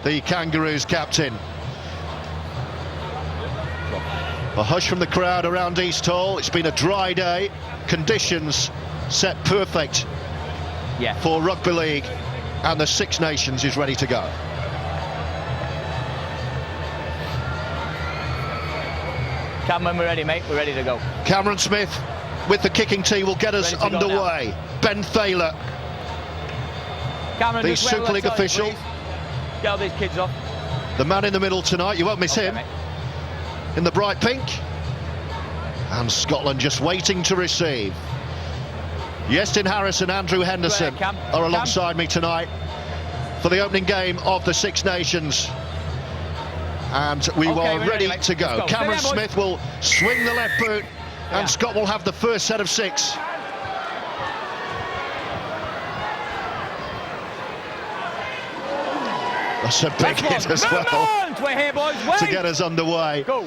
the Kangaroos captain. A hush from the crowd around East Hall. It's been a dry day. Conditions set perfect for Rugby League, and the Six Nations is ready to go. Cameron, we're ready, mate. We're ready to go. Cameron Smith with the kicking tee will get us underway. Ben Thaler, Cameron, the Super League official. Get all these kids off. The man in the middle tonight, you won't miss him. Mate. In the bright pink. And Scotland just waiting to receive. Iestyn Harris and Andrew Henderson are alongside me tonight for the opening game of the Six Nations. And we are ready to go. Cameron Smith will swing the left boot, and Scott will have the first set of 6. That's a big hit as well. We're here, boys. To get us underway. Go.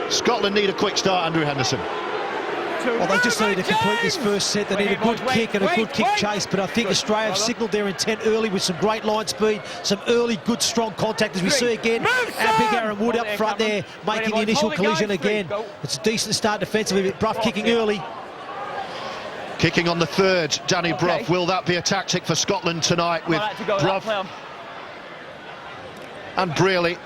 Scotland need a quick start, Andrew Henderson. Well, they just need to complete this first set. They need a good kick and a good kick chase, but I think Australia have signalled their intent early with some great line speed, some early good strong contact, as we see again. Our big Aaron Wood up front there, making the initial collision again. It's a decent start defensively, but Brough kicking early. Kicking on the third, Danny Brough. Will that be a tactic for Scotland tonight with Brough and Brearley?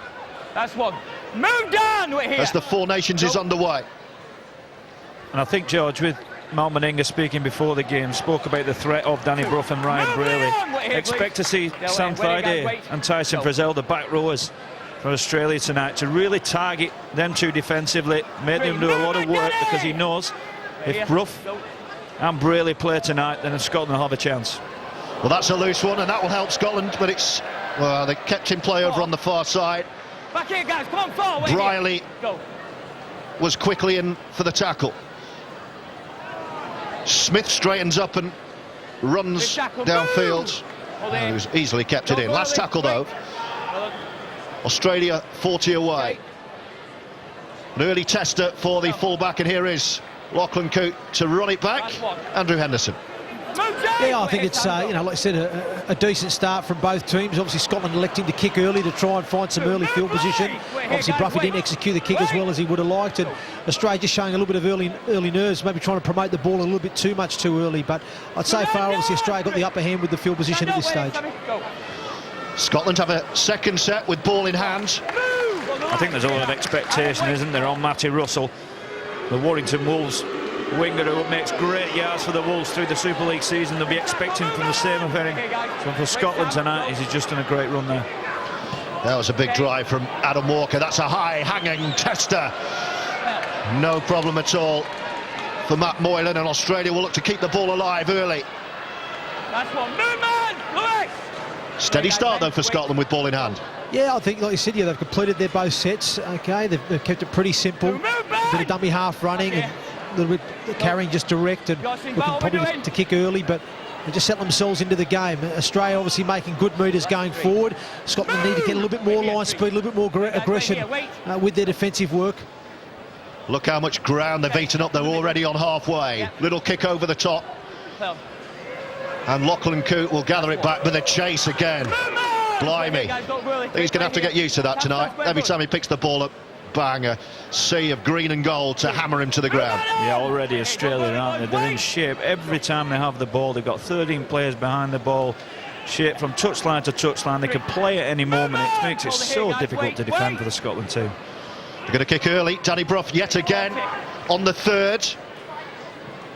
That's one. Move down, we're here. As the Four Nations is underway. And I think, George, with Mal Meninga speaking before the game, spoke about the threat of Danny Brough and Ryan Brearley. Expect to see Sam Thaiday and Tyson Frizzell, the back rowers for Australia tonight, to really target them two defensively, make them do a lot of work, because he knows if Brough and Brearley play tonight, then Scotland will have a chance. Well, that's a loose one, and that will help Scotland, but it's, well, they kept in play over on the far side. Back here, guys, come on, forward. Brearley was quickly in for the tackle. Smith straightens up and runs downfield. He was easily kept it in. Last tackle, though. Australia 40 away. An early tester for the fullback, and here is Lachlan Coote to run it back. Andrew Henderson. Yeah, I think it's, you know, like I said, a decent start from both teams. Obviously, Scotland electing to kick early to try and find some early field position. Obviously, Brough didn't execute the kick as well as he would have liked, and Australia just showing a little bit of early nerves, maybe trying to promote the ball a little bit too much too early. But I'd say far, obviously, Australia got the upper hand with the field position at this stage. Scotland have a second set with ball in hand. I think there's a lot of expectation, isn't there, on Matty Russell, the Warrington Wolves winger who makes great yards for the Wolves through the Super League season. They'll be expecting from the same of him. So for Scotland tonight, he's just done a great run there. That was a big drive from Adam Walker. That's a high hanging tester. No problem at all for Matt Moylan, and Australia will look to keep the ball alive early. That's one. Movement! Lewis! Steady start though for Scotland with ball in hand. Yeah, I think, like you said, yeah, they've completed their both sets. Okay, they've kept it pretty simple. A bit of dummy half running and a little bit carrying just direct, and looking probably to kick early, but they just set themselves into the game. Australia obviously making good meters going forward. Scotland need to get a little bit more line speed, a little bit more aggression with their defensive work. Look how much ground they've eaten up. They're already on halfway. Little kick over the top. And Lachlan Coote will gather it back with a chase again. Blimey. He's going to have to get used to that tonight. Every time he picks the ball up, bang, a sea of green and gold to hammer him to the ground. Yeah, already Australia, aren't they? They're in shape. Every time they have the ball, they've got 13 players behind the ball. Shape from touchline to touchline. They can play at any moment. It makes it so difficult to defend for the Scotland team. They're going to kick early. Danny Brough yet again on the third.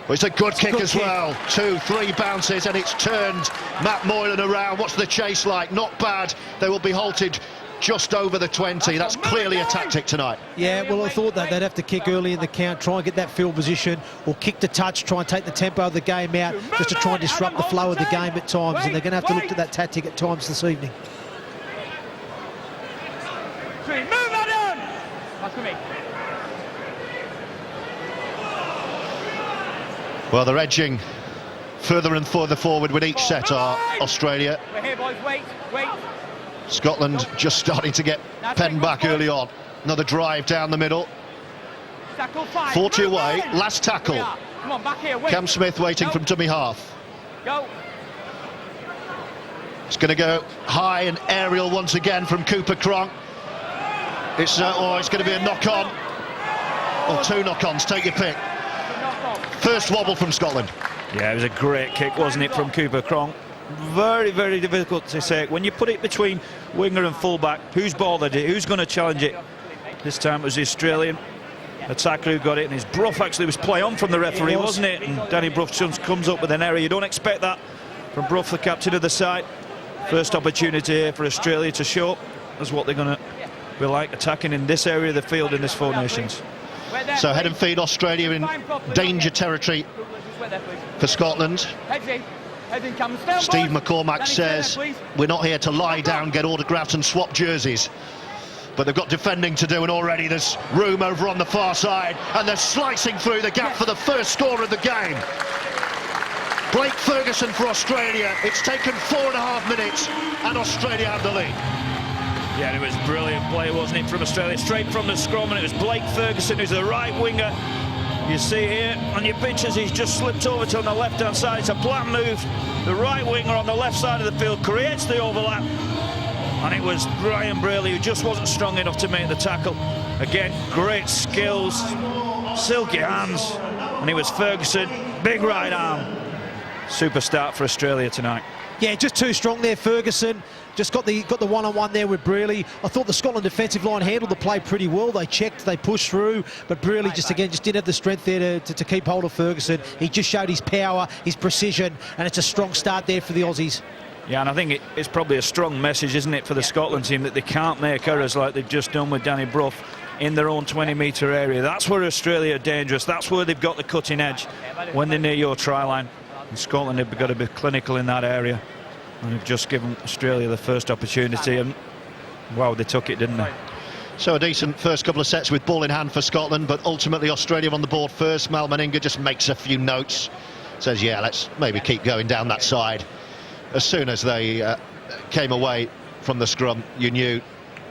Well, it's a good kick as well. 2-3 bounces, and it's turned Matt Moylan around. What's the chase like? Not bad. They will be halted just over the 20. That's clearly a tactic tonight. Yeah, well, I thought that they'd have to kick early in the count, try and get that field position, or kick to touch, try and take the tempo of the game out, just to try and disrupt the flow of the game at times, and they're going to have to look at that tactic at times this evening. Move that on! Back to me. Well, they're edging further and further forward with each set, are Australia. We're here, boys. Wait. Scotland just starting to get penned back early on. Another drive down the middle. 40 away. Last tackle. Come on, back here. Wait. Cam Smith waiting from dummy half. Go. It's going to go high and aerial once again from Cooper Cronk. It's going to be a knock-on. Or two knock-ons, take your pick. First wobble from Scotland. Yeah, it was a great kick, wasn't it, from Cooper Cronk? Very, very difficult to say. When you put it between winger and fullback, who's bothered it? Who's going to challenge it? This time it was the Australian attacker who got it, and his Brough actually was play on from the referee, wasn't it? And Danny Brough comes up with an error. You don't expect that from Brough, the captain of the side. First opportunity here for Australia to show as what they're going to be like attacking in this area of the field in this Four Nations. So head and feed Australia in danger territory for Scotland. Steve McCormack says we're not here to lie down, get autographs and swap jerseys. But they've got defending to do, and already there's room over on the far side, and they're slicing through the gap for the first score of the game. Blake Ferguson for Australia. It's taken 4.5 minutes, and Australia have the lead. Yeah, it was brilliant play, wasn't it, from Australia, straight from the scrum, and it was Blake Ferguson, who's the right winger. You see here on your pictures, he's just slipped over to on the left-hand side. It's a black move. The right winger on the left side of the field creates the overlap. And it was Ryan Braley who just wasn't strong enough to make the tackle. Again, great skills, silky hands. And it was Ferguson, big right arm. Super start for Australia tonight. Yeah, just too strong there, Ferguson. Just got the one-on-one there with Braley. I thought the Scotland defensive line handled the play pretty well. They checked, they pushed through, but Braley just didn't have the strength there to keep hold of Ferguson. He just showed his power, his precision, and it's a strong start there for the Aussies. Yeah, and I think it's probably a strong message, isn't it, for the Scotland team that they can't make errors like they've just done with Danny Brough in their own 20-metre area. That's where Australia are dangerous. That's where they've got the cutting edge when they're near your try line. And Scotland have got to be clinical in that area. And they've just given Australia the first opportunity, and wow, they took it, didn't they? So a decent first couple of sets with ball in hand for Scotland, but ultimately Australia on the board first. Mal Meninga just makes a few notes, says, yeah, let's maybe keep going down that side. As soon as they came away from the scrum, you knew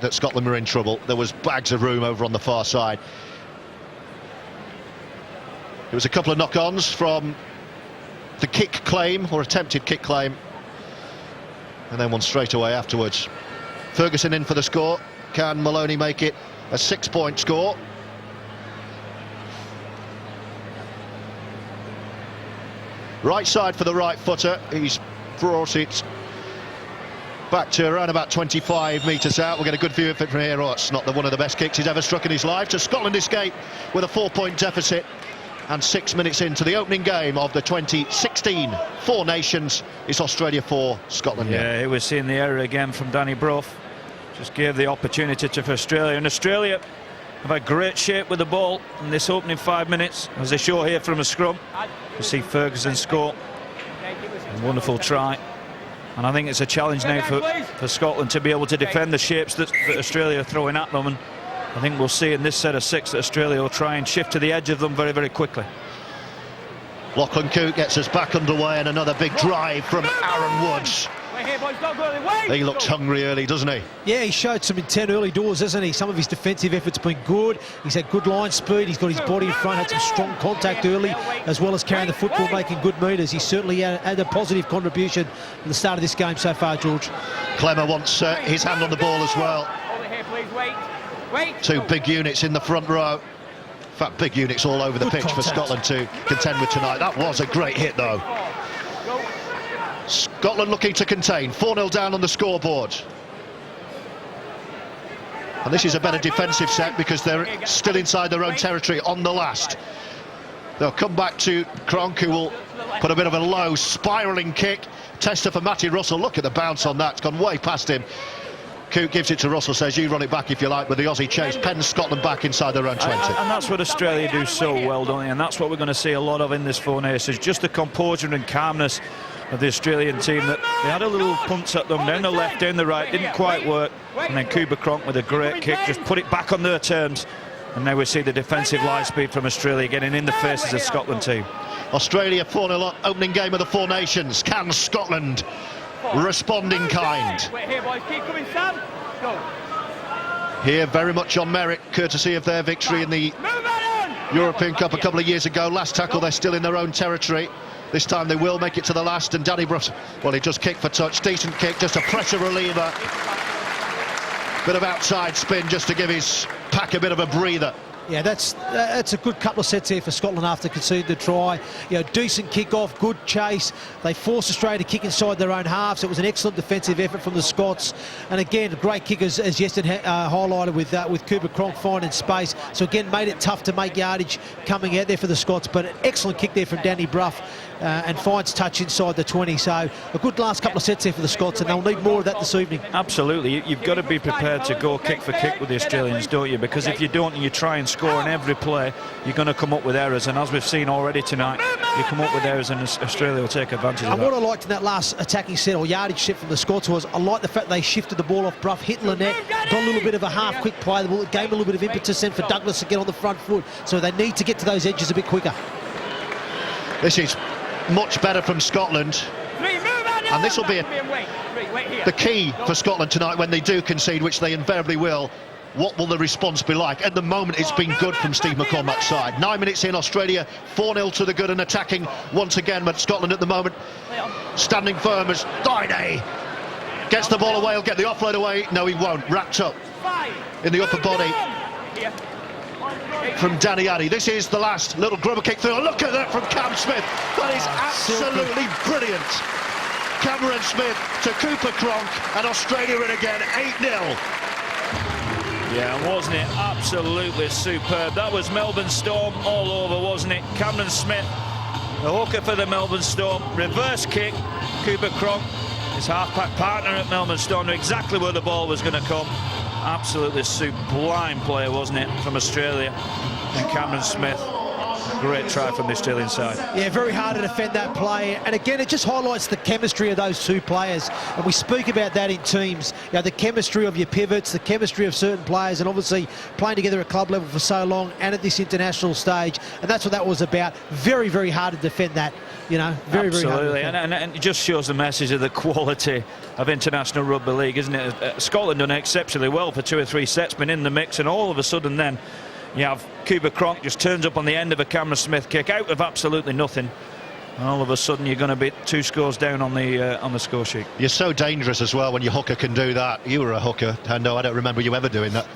that Scotland were in trouble. There was bags of room over on the far side. It was a couple of knock-ons from the kick claim, or attempted kick claim, and then one straight away afterwards. Ferguson in for the score. Can Maloney make it a 6-point score? Right side for the right footer. He's brought it back to around about 25 metres out. We'll get a good view of it from here. Oh, it's not one of the best kicks he's ever struck in his life. To Scotland escape with a 4-point deficit, and 6 minutes into the opening game of the 2016 Four Nations. It's Australia 4, Scotland. Yeah, he was seeing the error again from Danny Brough. Just gave the opportunity to Australia, and Australia have had great shape with the ball in this opening 5 minutes, as they show here from a scrum. You see Ferguson score. A wonderful try. And I think it's a challenge now for Scotland to be able to defend the shapes that Australia are throwing at them. And I think we'll see in this set of 6 that Australia will try and shift to the edge of them very, very quickly. Lachlan Coote gets us back underway, and another big drive from Aaron Woods. He looks hungry early, doesn't he? Yeah, he showed some intent early doors, hasn't he? Some of his defensive efforts been good. He's had good line speed. He's got his body in front, had some strong contact early, as well as carrying the football, making good meters. He certainly had a positive contribution at the start of this game so far, George. Clemmer wants his hand on the ball as well. Two big units in the front row. In fact, big units all over the pitch for Scotland to contend with tonight. That was a great hit, though. Scotland looking to contain. 4-0 down on the scoreboard. And this is a better defensive set because they're still inside their own territory on the last. They'll come back to Cronk, who will put a bit of a low spiralling kick. Tester for Matty Russell. Look at the bounce on that. It's gone way past him. Coote gives it to Russell, says you run it back if you like, with the Aussie chase. Pens Scotland back inside their own 20. And that's what Australia do so well, don't they? And that's what we're going to see a lot of in this Four Nations. Just the composure and calmness of the Australian team. That they had a little punch at them, down the left, down the right, didn't quite work. And then Cooper Cronk with a great kick, just put it back on their terms. And now we see the defensive line speed from Australia getting in the faces of the Scotland team. Australia 4-0 opening game of the Four Nations. Can Scotland respond in kind? Here, boys, keep coming, Sam. Go. Here very much on merit, courtesy of their victory in the European Cup a couple of years ago. Last tackle, they're still in their own territory. This time they will make it to the last, and Danny Brough, well, he just kicked for touch. Decent kick, just a pressure reliever. Bit of outside spin just to give his pack a bit of a breather. Yeah, that's a good couple of sets here for Scotland after conceding the try. You know, decent kick-off, good chase. They forced Australia to kick inside their own halves. It was an excellent defensive effort from the Scots. And again, great kickers, as Yeston highlighted with Cooper Cronk finding space. So again, made it tough to make yardage coming out there for the Scots. But an excellent kick there from Danny Brough. And finds touch inside the 20, so a good last couple of sets there for the Scots, and they'll need more of that this evening. Absolutely, you've got to be prepared to go kick for kick with the Australians, don't you? Because if you don't and you try and score in every play, you're going to come up with errors, and as we've seen already tonight, you come up with errors and Australia will take advantage of that. And what I liked in that last attacking set or yardage set from the Scots was I liked the fact they shifted the ball off Brough, hit Lynette, got a little bit of a half-quick play, the ball gave a little bit of impetus then for Douglas to get on the front foot, so they need to get to those edges a bit quicker. This is much better from Scotland, and this will be the key for Scotland tonight when they do concede, which they invariably will. What will the response be like? At the moment, it's been good from Steve McCormack's side. 9 minutes in, Australia 4-0 to the good and attacking once again, but Scotland at the moment standing firm as Daine gets the ball away. He'll get the offload away. No, he won't. Wrapped up in the upper body from Danny Addy. This is the last little grubber kick through. Look at that from Cam Smith. That is absolutely brilliant. Cameron Smith to Cooper Cronk, and Australia in again, 8-0. Yeah, wasn't it absolutely superb? That was Melbourne Storm all over, wasn't it? Cameron Smith, the hooker for the Melbourne Storm. Reverse kick, Cooper Cronk, his half-pack partner at Melbourne Storm, knew exactly where the ball was going to come. Absolutely sublime play, wasn't it, from Australia? And Cameron Smith, great try from the Australian side. Yeah, very hard to defend that play, and again it just highlights the chemistry of those two players, and we speak about that in teams, you know, the chemistry of your pivots, the chemistry of certain players, and obviously playing together at club level for so long and at this international stage, and that's what that was about. Very, very hard to defend that, you know, very, very hard to defend. And it just shows the message of the quality of international rugby league, isn't it? Scotland done exceptionally well for 2 or 3 sets, been in the mix, and all of a sudden then you have Cooper Cronk just turns up on the end of a Cameron Smith kick out of absolutely nothing. And all of a sudden you're going to be 2 scores down on the score sheet. You're so dangerous as well when your hooker can do that. You were a hooker, Hendo. I don't remember you ever doing that.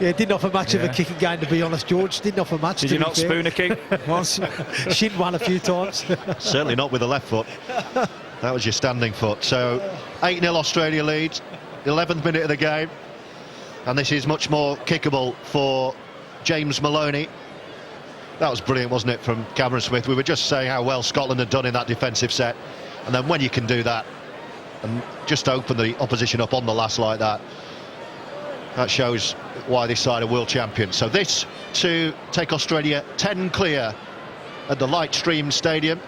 Yeah, didn't offer much of a kicking game, to be honest, George. Didn't offer much. Did you not spoon a kick once? Shin one a few times. Certainly not with the left foot. That was your standing foot. So 8-0 Australia leads, 11th minute of the game. And this is much more kickable for James Maloney. That was brilliant, wasn't it, from Cameron Smith? We were just saying how well Scotland had done in that defensive set. And then when you can do that and just open the opposition up on the last like that, that shows why this side are world champions. So this to take Australia 10 clear at the Lightstream Stadium.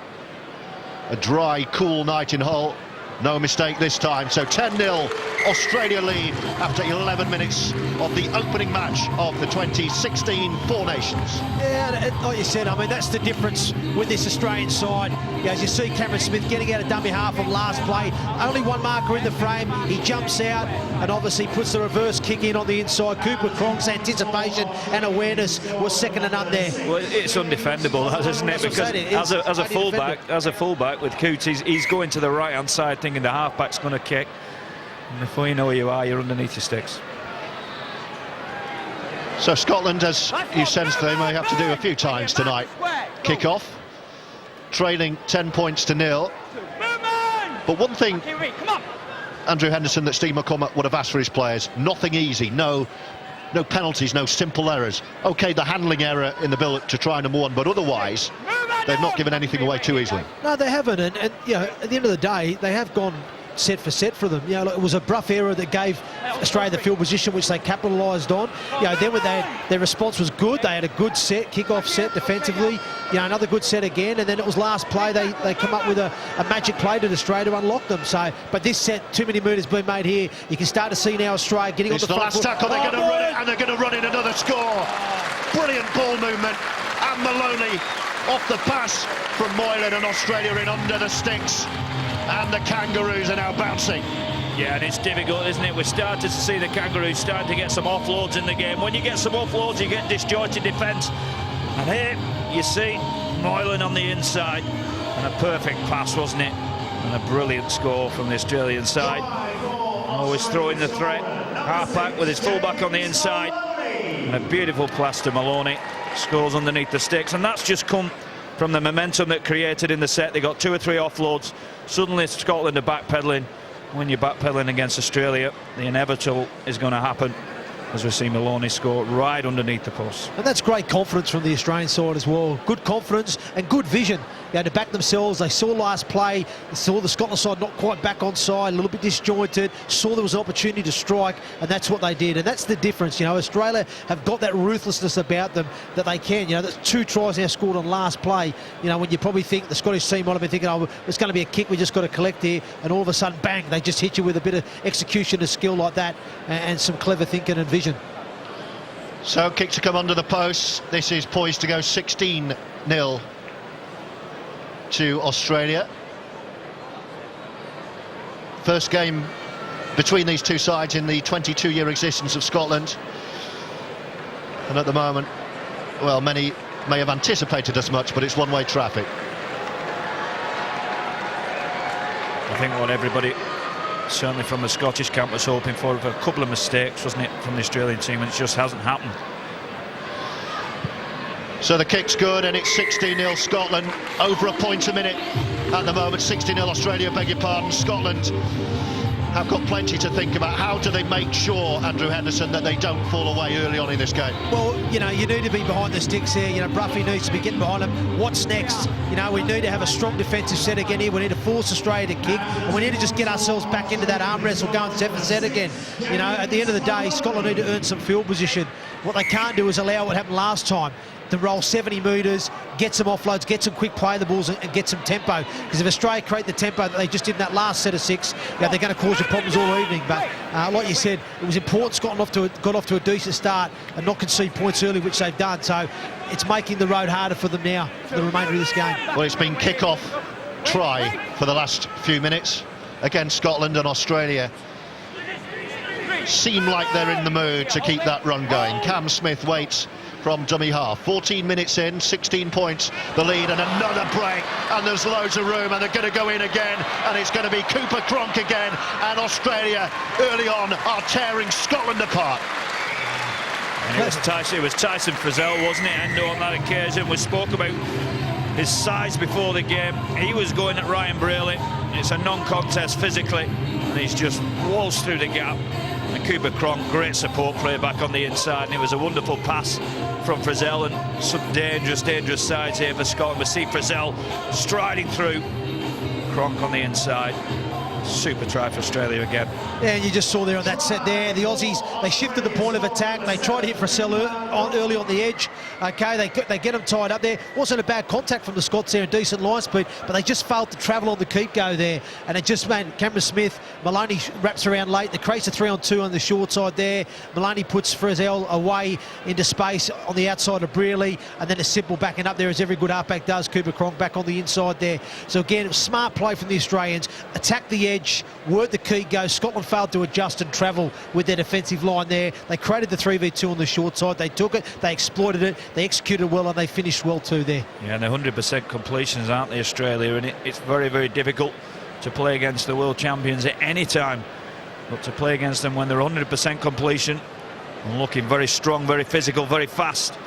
A dry, cool night in Hull. No mistake this time. So 10-0 Australia lead after 11 minutes of the opening match of the 2016 Four Nations. Yeah, like you said, I mean, that's the difference with this Australian side. Yeah, as you see Cameron Smith getting out of dummy half on last play, only one marker in the frame, he jumps out and obviously puts the reverse kick in on the inside. Cooper Cronk's anticipation and awareness was second to none there. Well, it's undefendable, that, isn't it? Because as a fullback with Coots, he's going to the right-hand side thinking the halfback's going to kick. And before you know where you are, you're underneath your sticks. So Scotland, as you sensed, they may have to do a few times tonight. Kick off, trailing 10 points to 0. But one thing, Andrew Henderson, that Steve McCormack would have asked for his players, nothing easy, no penalties, no simple errors. OK, the handling error in the build to try number 1, but otherwise, they've not given anything away too easily. No, they haven't, and you know, at the end of the day, they have gone set for set for them. You know, it was a Brough error that gave Australia the field position, which they capitalised on. You know, then when their response was good, they had a good set, kick-off set defensively. You know, another good set again, and then it was last play they come up with a magic play to Australia to unlock them. So, but this set, too many murders been made here. You can start to see now Australia getting on the front foot. It's the last tackle. They're going to run it, and they're going to run in another score. Brilliant ball movement, and Maloney off the pass from Moylan, and Australia in under the sticks. And the Kangaroos are now bouncing. Yeah, and it's difficult, isn't it? We're starting to see the Kangaroos starting to get some offloads in the game. When you get some offloads, you get disjointed defence. And here, you see Moylan on the inside, and a perfect pass, wasn't it? And a brilliant score from the Australian side. Always throwing the threat. Halfback with his fullback on the inside, and a beautiful pass to Maloney. Scores underneath the sticks, and that's just come from the momentum that created in the set. They got 2 or 3 offloads. Suddenly Scotland are backpedaling. When you're backpedaling against Australia, the inevitable is going to happen, as we see Maloney score right underneath the post. And that's great confidence from the Australian side as well. Good confidence and good vision. They had to back themselves. They saw last play. They saw the Scotland side not quite back on side, a little bit disjointed, saw there was an opportunity to strike, and that's what they did. And that's the difference. You know, Australia have got that ruthlessness about them that they can. You know, that's 2 tries now scored on last play. You know, when you probably think the Scottish team might have been thinking, oh, it's going to be a kick, we just got to collect here, and all of a sudden, bang, they just hit you with a bit of execution and skill like that, and some clever thinking and vision. So, kick to come under the post. This is poised to go 16-0 to Australia. First game between these two sides in the 22-year existence of Scotland. And at the moment, well, many may have anticipated as much, but it's one-way traffic. I think what everybody, certainly from the Scottish camp, was hoping for a couple of mistakes, wasn't it, from the Australian team, and it just hasn't happened. So the kick's good, and it's 16-0 Scotland, over a point a minute at the moment. 16-0 Australia, beg your pardon. Scotland have got plenty to think about. How do they make sure, Andrew Henderson, that they don't fall away early on in this game? Well, you know, you need to be behind the sticks here. You know, Bruffy needs to be getting behind them. What's next? You know, we need to have a strong defensive set again here. We need to force Australia to kick, and we need to just get ourselves back into that arm wrestle, going 7-set again. You know, at the end of the day, Scotland need to earn some field position. What they can't do is allow what happened last time, to roll 70 metres, get some offloads, get some quick play the balls, and get some tempo. Because if Australia create the tempo that they just did in that last set of 6, you know, they're going to cause you problems all evening. But like you said, it was important Scotland got off to a decent start and not concede points early, which they've done. So it's making the road harder for them now for the remainder of this game. Well, it's been kick-off try for the last few minutes against Scotland, and Australia seem like they're in the mood to keep that run going. Cam Smith waits from dummy half. 14 minutes in, 16 points the lead, and another break, and there's loads of room, and they're going to go in again, and it's going to be Cooper Cronk again, and Australia early on are tearing Scotland apart. And it was Tyson Frizell, wasn't it, Endo, on that occasion? We spoke about his size before the game. He was going at Ryan Braley. It's a non-contest physically, and he's just waltzed through the gap. And Cooper Cronk, great support play back on the inside, and it was a wonderful pass from Frizell, and some dangerous sides here for Scotland. We see Frizell striding through, Cronk on the inside. Super try for Australia again. Yeah, and you just saw there on that set there, the Aussies, they shifted the point of attack. They tried to hit Frizell early on the edge. Okay, they get him tied up there. Wasn't a bad contact from the Scots there, a decent line speed, but they just failed to travel on the keep go there. And it just made Cameron Smith, Maloney wraps around late. They creates a 3-on-2 on the short side there. Maloney puts Frizell away into space on the outside of Brearley, and then a simple backing up there, as every good halfback does. Cooper Cronk back on the inside there. So again, it was smart play from the Australians. Attack the edge, work the key go. Scotland failed to adjust and travel with their defensive line there. They created the 3v2 on the short side. They took it, they exploited it, they executed well, and they finished well too there. Yeah, and 100% completions, aren't they, Australia? And it's very difficult to play against the world champions at any time, but to play against them when they're 100% completion and looking very strong, very physical, very fast,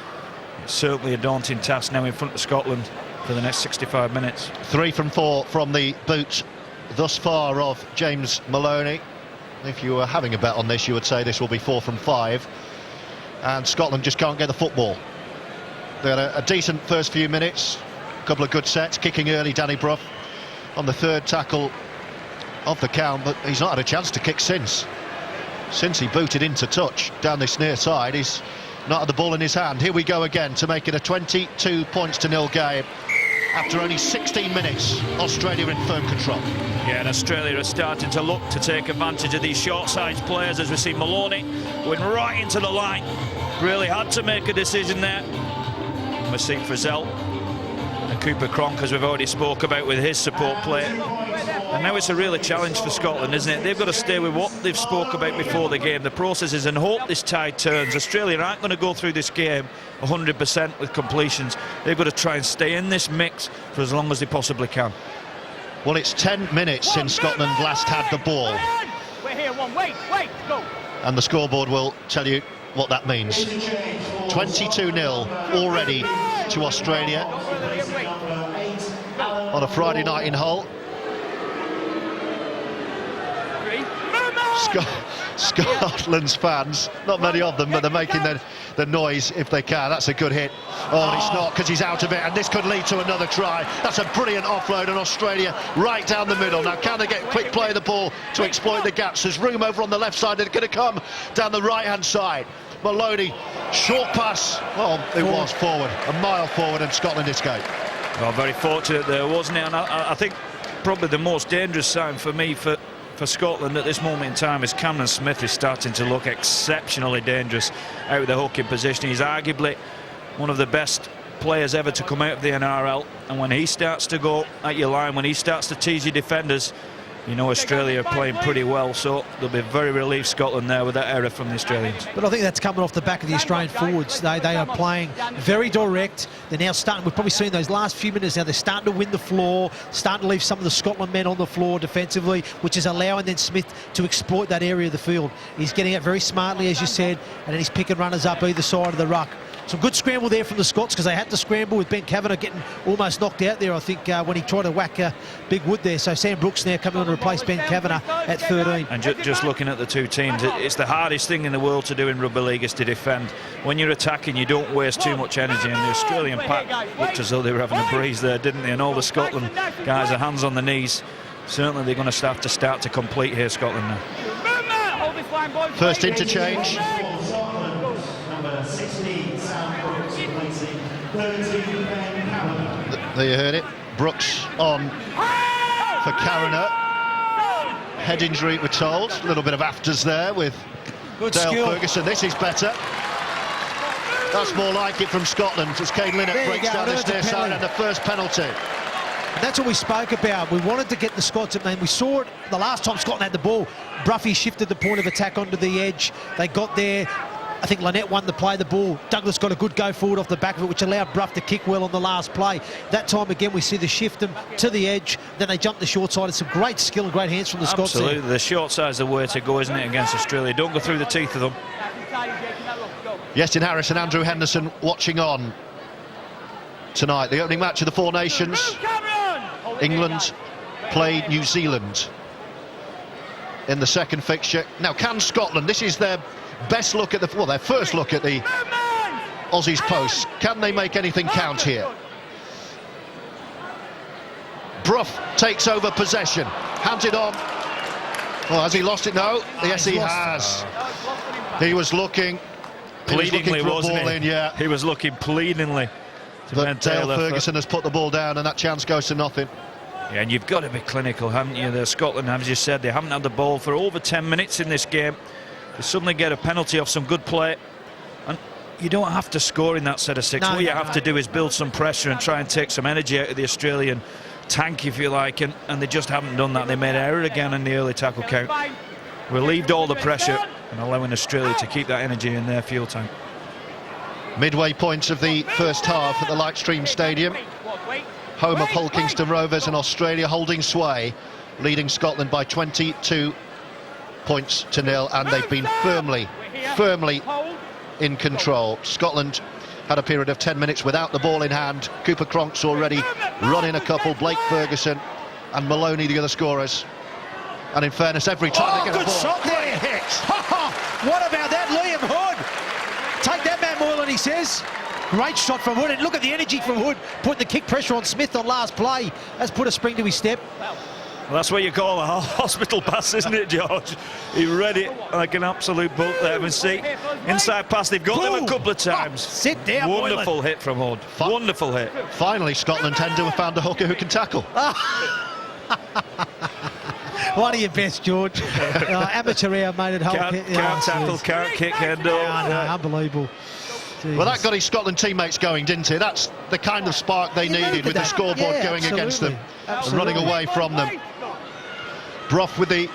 it's certainly a daunting task now in front of Scotland for the next 65 minutes. 3 from 4 from the boot thus far of James Maloney. If you were having a bet on this, you would say this will be 4 from 5, and Scotland just can't get the football. They had a decent first few minutes, a couple of good sets, kicking early. Danny Brough on the 3rd tackle of the count, but he's not had a chance to kick since he booted into touch down this near side. He's not had the ball in his hand. Here we go again to make it a 22-0 game. After only 16 minutes, Australia in firm control. Yeah, and Australia are starting to look to take advantage of these short-sized players, as we see Maloney went right into the line. Really had to make a decision there. And we see Frizell Cooper Cronk, as we've already spoke about with his support play. And now it's a really challenge for Scotland, isn't it? They've got to stay with what they've spoke about before the game, the processes, and hope this tide turns. Australia aren't going to go through this game 100% with completions. They've got to try and stay in this mix for as long as they possibly can. Well, it's 10 minutes since Scotland last had the ball. We're here, wait, go. And the scoreboard will tell you what that means. 22-0 already to Australia on a Friday night in Hull. Scotland's fans, not many of them, but they're making the noise if they can. That's a good hit. Oh, and it's not, because he's out of it, and this could lead to another try. That's a brilliant offload on Australia, right down the middle. Now, can they get quick play of the ball to exploit the gaps? There's room over on the left side. They're going to come down the right-hand side. Maloney, short pass. Oh, it was forward, a mile forward, and Scotland escaped. Well, very fortunate there, wasn't it? And I think probably the most dangerous sign for me for Scotland at this moment in time is Cameron Smith is starting to look exceptionally dangerous out of the hooking position. He's arguably one of the best players ever to come out of the NRL, and when he starts to go at your line, when he starts to tease your defenders, you know Australia are playing pretty well, so they'll be very relieved, Scotland, there with that error from the Australians. But I think that's coming off the back of the Australian forwards. They are playing very direct. They're now starting, we've probably seen those last few minutes now, they're starting to win the floor, starting to leave some of the Scotland men on the floor defensively, which is allowing then Smith to exploit that area of the field. He's getting it very smartly, as you said, and then he's picking runners up either side of the ruck. Some good scramble there from the Scots, because they had to scramble with Ben Kavanagh getting almost knocked out there, I think, when he tried to whack Big Wood there. So Sam Brooks now coming on to replace Ben Kavanagh at 13. And just looking at the two teams, it's the hardest thing in the world to do in rugby league is to defend. When you're attacking, you don't waste too much energy, and the Australian pack looked as though they were having a breeze there, didn't they? And all the Scotland guys are hands on the knees. Certainly they're going to have to start to complete here, Scotland now. First interchange. There you heard it. Brooks on for Kavanagh. Head injury, we're told. A little bit of afters there with Good Dale skill. Ferguson. This is better. That's more like it from Scotland as Kane Linnett breaks down this near side, and the first penalty. And that's what we spoke about. We wanted to get the Scots up, and we saw it the last time Scotland had the ball. Bruffy shifted the point of attack onto the edge. They got there. I think Linnett won the play, the ball. Douglas got a good go forward off the back of it, which allowed Bruff to kick well on the last play. That time again, we see the shift them to the edge. Then they jump the short side. It's some great skill and great hands from the Scots. Absolutely, the short side's the way to go, isn't it, against Australia? Don't go through the teeth of them. Iestyn Harris and Andrew Henderson watching on tonight. The opening match of the Four Nations. England played New Zealand in the second fixture. Now, can Scotland, this is their best look at their first look at the Aussies posts. Can they make anything count here? Bruff takes over possession, hands it on. Well, has he lost it? No. Yes, he has. He was looking pleadingly, wasn't he? Yeah. He was looking pleadingly. But Dale Ferguson has put the ball down, and that chance goes to nothing. Yeah, and you've got to be clinical, haven't you? Scotland, as you said, they haven't had the ball for over 10 minutes in this game. They suddenly get a penalty off some good play, and you don't have to score in that set of six. What you have to do is build some pressure and try and take some energy out of the Australian tank, if you like, and they just haven't done that. They made error again in the early tackle count, relieved all the pressure and allowing Australia to keep that energy in their fuel tank. Midway point of the first half at the Lightstream Stadium, home of Hull Kingston Rovers, and Australia holding sway, leading Scotland by 22 points to nil, and they've been firmly in control. Scotland had a period of 10 minutes without the ball in hand. Cooper Cronk's already running a couple, Blake Ferguson and Maloney the other scorers. And in fairness, every time they get a ball, shot there. great hit. What about that, Liam Hood? Take that, Matt Moylan, he says. Great shot from Hood, and look at the energy from Hood, putting the kick pressure on Smith on last play. That's put a spring to his step. Well, that's what you call a hospital pass, isn't it, George? He read it like an absolute bolt there. And see, inside pass, they've got them a couple of times. Sit down, wonderful Moylan. hit from Hood. Wonderful hit. Finally, Scotland tend to have found a hooker who can tackle. One of your best, George. Amateur hour, mate, at Hull. Can't tackle, can't kick, head unbelievable. Well, that got his Scotland teammates going, didn't it? That's the kind of spark they needed with the scoreboard going against them and running away from them. Brough with the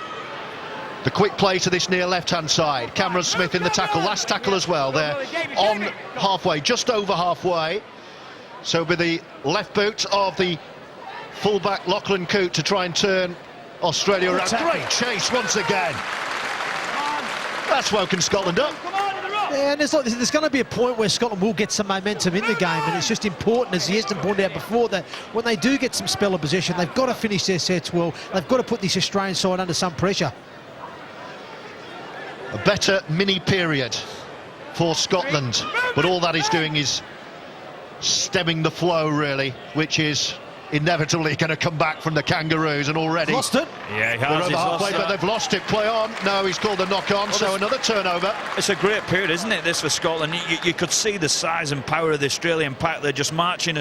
quick play to this near left-hand side. Cameron Smith in the tackle, last tackle as well. They're on halfway, just over halfway. So with the left boot of the fullback Lachlan Coote to try and turn Australia around. Great chase once again. That's woken Scotland up. Yeah, and there's going to be a point where Scotland will get some momentum in the game, and it's just important, as Heston pointed out before, that when they do get some spell of position, they've got to finish their sets well. They've got to put this Australian side under some pressure. A better mini period for Scotland, but all that is doing is stemming the flow, really, which is inevitably going to come back from the Kangaroos, and already lost it. Yeah, he they're has. at the halfway, but they've lost it. Play on. No, he's called the knock on, so another turnover. It's a great period, isn't it, this for Scotland? You could see the size and power of the Australian pack. They're just marching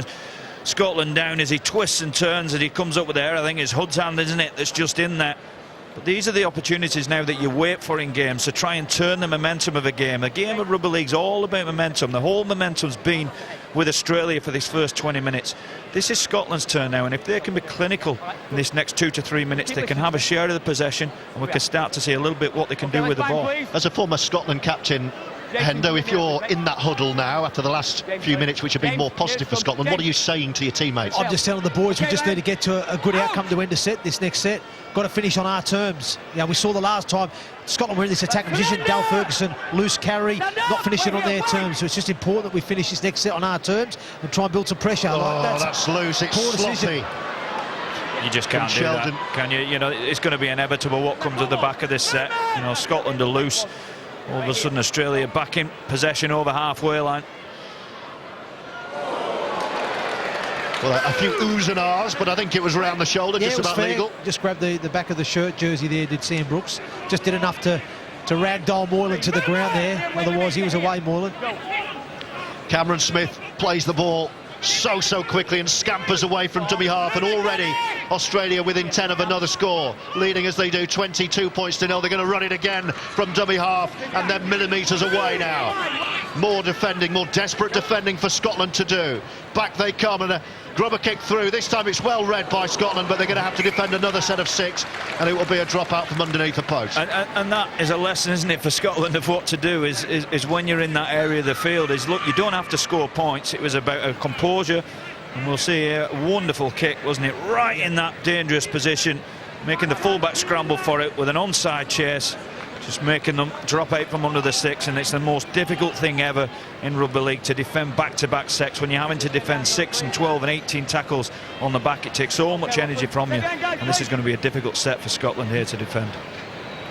Scotland down as he twists and turns and he comes up with there. I think it's Hood's hand, isn't it, that's just in there. But these are the opportunities now that you wait for in games to try and turn the momentum of a game. A game of rugby league's all about momentum. The whole momentum's been with Australia for this first 20 minutes. This is Scotland's turn now, and if they can be clinical in this next 2 to 3 minutes, they can have a share of the possession, and we can start to see a little bit what they can do with the ball. As a former Scotland captain, Hendo, if you're in that huddle now after the last few minutes, which have been more positive for Scotland, what are you saying to your teammates? I'm just telling the boys we just need to get to a good outcome to end a set, this next set. Got to finish on our terms. We saw the last time Scotland were in this attacking position, Dale Ferguson, loose carry, not finishing on their terms. So it's just important that we finish this next set on our terms and try and build some pressure. That's loose, it's sloppy. You just can't do that, can you? You know, it's going to be inevitable what comes at the back of this set. You know, Scotland are loose. All of a sudden, Australia back in possession over halfway line. Well, a few oohs and ahs, but I think it was around the shoulder, just about legal. Just grabbed the back of the shirt jersey there, did Sam Brooks. Just did enough to ragdoll Moylan to the ground there. Otherwise, he was away, Moylan. Cameron Smith plays the ball so quickly and scampers away from dummy half, and already Australia within 10 of another score, leading as they do 22 points to 0. They're going to run it again from dummy half, and then millimetres away now. More defending, more desperate defending for Scotland to do. Back they come, and a grubber kick through. This time it's well read by Scotland, but they're going to have to defend another set of 6, and it will be a drop out from underneath the post. And that is a lesson, isn't it, for Scotland, of what to do is when you're in that area of the field, is look, you don't have to score points. It was about a composure, and we'll see a wonderful kick, wasn't it, right in that dangerous position, making the fullback scramble for it with an onside chase, just making them drop out from under the 6, and it's the most difficult thing ever in rugby league to defend back-to-back sets. When you're having to defend 6 and 12 and 18 tackles on the back, it takes so much energy from you, and this is going to be a difficult set for Scotland here to defend.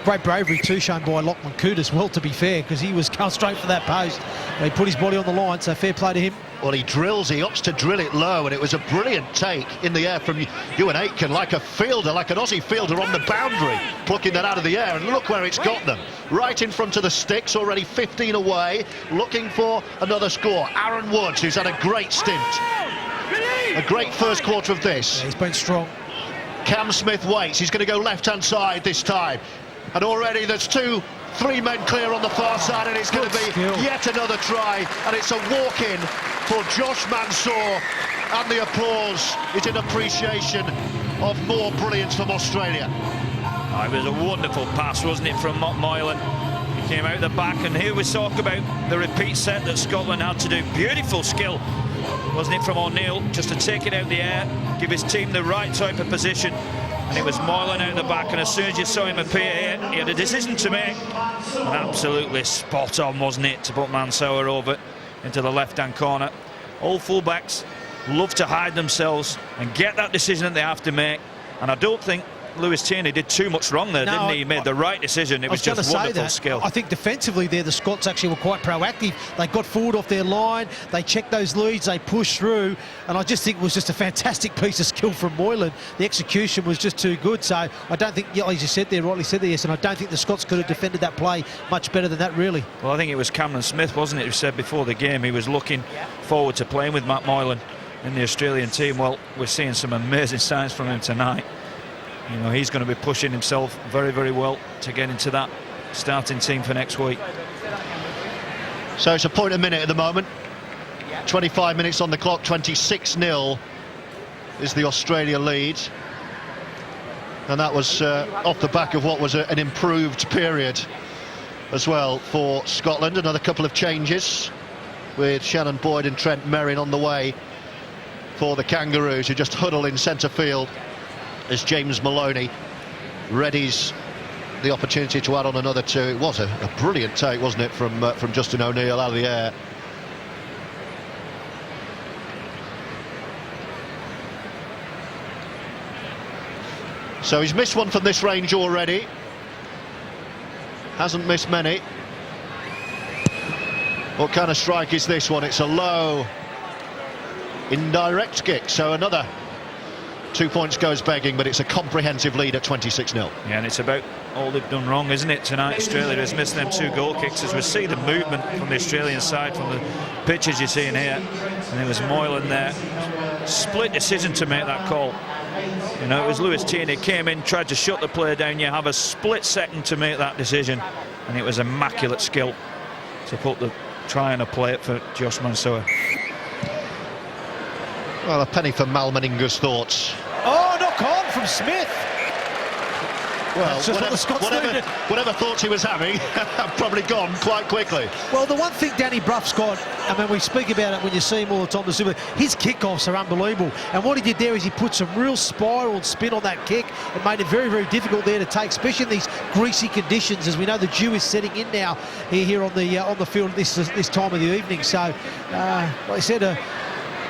Great bravery too shown by Lachlan Coote as well, to be fair, because he was going straight for that post. He put his body on the line, so fair play to him. Well, he opts to drill it low, and it was a brilliant take in the air from Ewan Aitken, like a fielder, like an Aussie fielder on the boundary, plucking that out of the air, and look where it's got them. Right in front of the sticks, already 15 away, looking for another score. Aaron Woods, who's had a great stint. A great first quarter of this. Yeah, he's been strong. Cam Smith waits, he's going to go left-hand side this time. And already there's 2-3 men clear on the far side, and it's going to be yet another try, and it's a walk-in for Josh Mansour, and the applause is in appreciation of more brilliance from Australia. It was a wonderful pass, wasn't it, from Moylan? He came out the back, and here we talk about the repeat set that Scotland had to do. Beautiful skill, wasn't it, from O'Neill, just to take it out the air, give his team the right type of position. And it was Moylan out the back, and as soon as you saw him appear here, he had a decision to make. And absolutely spot on, wasn't it, to put Mansour over into the left-hand corner. All fullbacks love to hide themselves and get that decision that they have to make. And I don't think Lewis Tierney did too much wrong there, didn't he? He made the right decision. It was just wonderful skill. I think defensively there, the Scots actually were quite proactive. They got forward off their line, they checked those leads, they pushed through, and I just think it was just a fantastic piece of skill from Moylan. The execution was just too good, so I don't think, as you said there, rightly said there, yes, and I don't think the Scots could have defended that play much better than that, really. Well, I think it was Cameron Smith, wasn't it, who said before the game he was looking forward to playing with Matt Moylan in the Australian team. Well, we're seeing some amazing signs from him tonight. You know, he's going to be pushing himself very, very well to get into that starting team for next week. So it's a point a minute at the moment. 25 minutes on the clock, 26-0 is the Australia lead. And that was off the back of what was an improved period as well for Scotland. Another couple of changes with Shannon Boyd and Trent Merrin on the way for the Kangaroos, who just huddle in centre field as James Maloney readies the opportunity to add on another two. It was a brilliant take, wasn't it, from Justin O'Neill out of the air. So he's missed one from this range already. Hasn't missed many. What kind of strike is this one? It's a low, indirect kick. So another 2 points goes begging, but it's a comprehensive lead at 26-0. Yeah, and it's about all they've done wrong, isn't it, tonight? Australia has missed them 2 goal kicks, as we see the movement from the Australian side, from the pitches you're seeing here. And it was Moylan there. Split decision to make that call. You know, it was Lewis Tierney came in, tried to shut the player down. You have a split second to make that decision, and it was immaculate skill to put the try on a plate for Josh Mansour. Well, a penny for Mal Meninga's thoughts. Oh, knock on from Smith. Well, whatever thoughts he was having have probably gone quite quickly. Well, the one thing Danny Bruff's got, I mean, we speak about it when you see him all the time, his kickoffs are unbelievable. And what he did there is he put some real spiral and spin on that kick and made it very, very difficult there to take, especially in these greasy conditions. As we know, the dew is setting in now here on the field this time of the evening. So, like I said,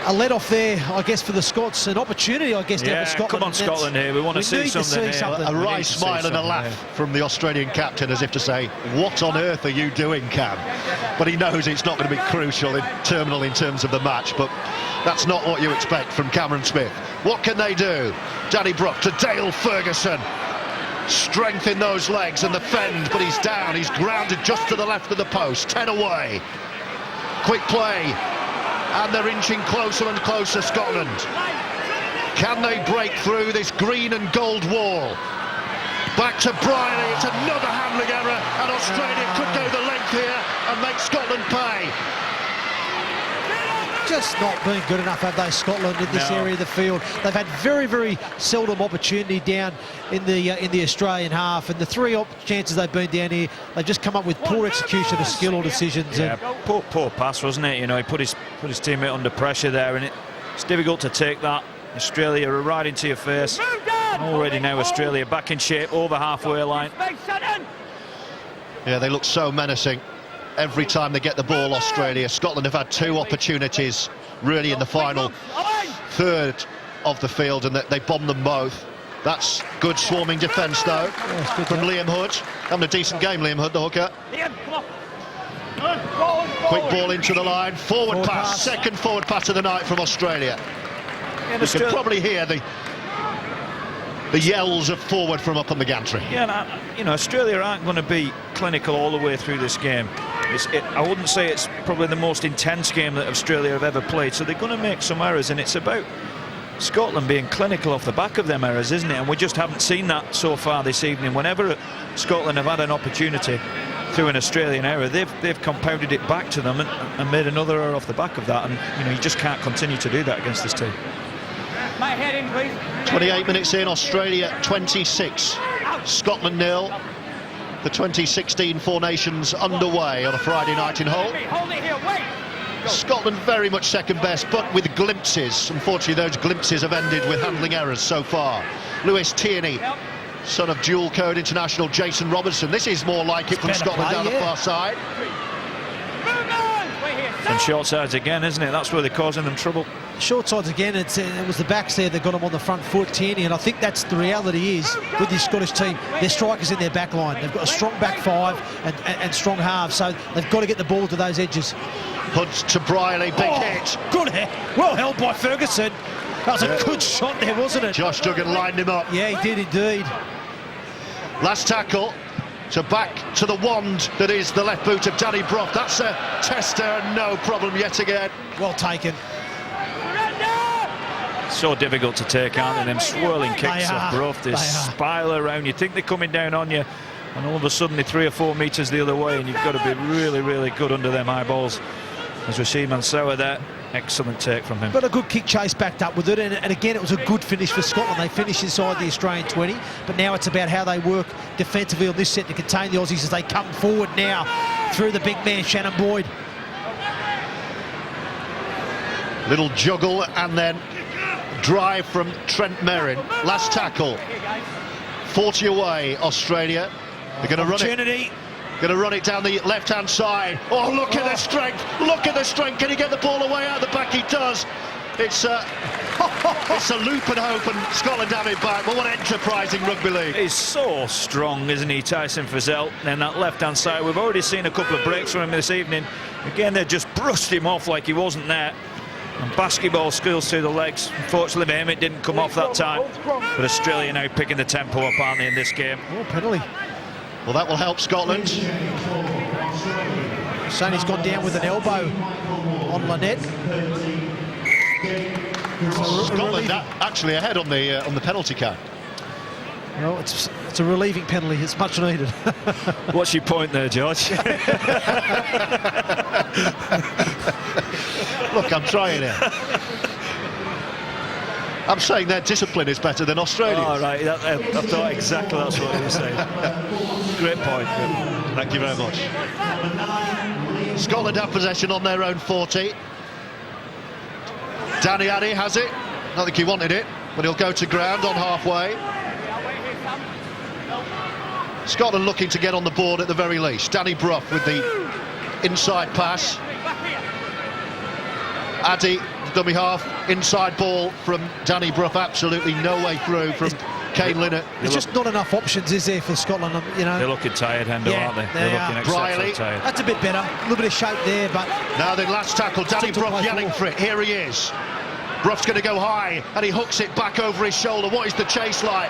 a let-off there, I guess, for the Scots. An opportunity, I guess, down for Scotland. Come on, Scotland here. We want to see something here. A wry smile and a laugh from the Australian captain, as if to say, what on earth are you doing, Cam? But he knows it's not going to be crucial, terminal in terms of the match. But that's not what you expect from Cameron Smith. What can they do? Danny Brough to Dale Ferguson. Strength in those legs and the fend, but he's down. He's grounded just to the left of the post. 10 away. Quick play. And they're inching closer and closer, Scotland. Can they break through this green and gold wall? Back to Briley, it's another handling error, and Australia could go the length here and make Scotland pay. Just not being good enough, have they, Scotland, in this area of the field. They've had very, very seldom opportunity down in the Australian half, and the 3 chances they've been down here, they've just come up with poor execution of skill or decisions. Yeah, poor pass, wasn't it? You know, he put his teammate under pressure there, and it's difficult to take that. Australia are right into your face. And already now Australia back in shape over halfway line. Yeah, they look so menacing. Every time they get the ball, Australia. Scotland have had 2 opportunities, really, in the final third of the field, and they bombed them both. That's good swarming defence, though, from Liam Hood. Having a decent game, Liam Hood, the hooker. Quick ball into the line. Forward pass. Second forward pass of the night from Australia. You can probably hear the yells of forward from up on the gantry. Yeah, and you know, Australia aren't going to be clinical all the way through this game. I wouldn't say it's probably the most intense game that Australia have ever played, so they're going to make some errors, and it's about Scotland being clinical off the back of them errors, isn't it? And we just haven't seen that so far this evening. Whenever Scotland have had an opportunity through an Australian error, they've compounded it back to them and made another error off the back of that, and you know, you just can't continue to do that against this team. My head in, please. 28 minutes in, Australia 26, Scotland 0. The 2016 Four Nations underway on a Friday night in Hull. Hold it here, wait. Scotland very much second best, but with glimpses. Unfortunately, those glimpses have ended with handling errors so far. Lewis Tierney, son of dual code international Jason Robertson. This is more like it from Scotland down the far side. And short sides again, isn't it? That's where they're causing them trouble. Short sides again, it was the backs there that got them on the front foot, Tierney, and I think that's the reality is with this Scottish team, their strikers in their back line. They've got a strong back 5 and strong halves, so they've got to get the ball to those edges. Hood to Briley, big hit. Good hit, well held by Ferguson. That was a good shot there, wasn't it? Josh Duggan lined him up. Yeah, he did indeed. Last tackle. So back to the wand that is the left boot of Danny Brough. That's a tester, no problem yet again. Well taken. So difficult to take, aren't they? Them swirling kicks of Brough, they spiral around. You think they're coming down on you, and all of a sudden they're 3 or 4 metres the other way, and you've got to be really, really good under them eyeballs. As we see Mansour there, excellent take from him. But a good kick chase backed up with it, and again, it was a good finish for Scotland. They finished inside the Australian 20, but now it's about how they work defensively on this set to contain the Aussies as they come forward now through the big man, Shannon Boyd. Little juggle and then drive from Trent Merrin. Last tackle. 40 away, Australia. They're going to run it. Going to run it down the left-hand side. Oh, look at the strength. Look at the strength. Can he get the ball away out the back? He does. It's a loop and hope, and Scotland have it back. But what enterprising rugby league. He's so strong, isn't he, Tyson Frizzell? And that left-hand side, we've already seen a couple of breaks from him this evening. Again, they just brushed him off like he wasn't there. And basketball skills through the legs. Unfortunately, Emmett didn't come off that time. But Australia now picking the tempo up, aren't they, in this game? Oh, penalty. Well, that will help Scotland. Sonny's gone down with an elbow on Lynette. Scotland actually ahead on the penalty count. Well, it's a relieving penalty. It's much needed. What's your point there, George? Look, I'm trying it. I'm saying their discipline is better than Australia's. Oh, right. I thought exactly that's what you were saying. Great point. Thank you very much. Scotland have possession on their own 40. Danny Addy has it. I don't think he wanted it, but he'll go to ground on halfway. Scotland looking to get on the board at the very least. Danny Brough with the inside pass. Addy, dummy half, inside ball from Danny Brough, absolutely no way through from Kane Linnett. There's just not enough options, is there, for Scotland? You know, they're looking tired, Hendo, aren't they? They're looking exceptionally tired. That's a bit better, a little bit of shape there, but now the last tackle, Danny Brough yelling for it. Here he is. Brough's going to go high, and he hooks it back over his shoulder. What is the chase like?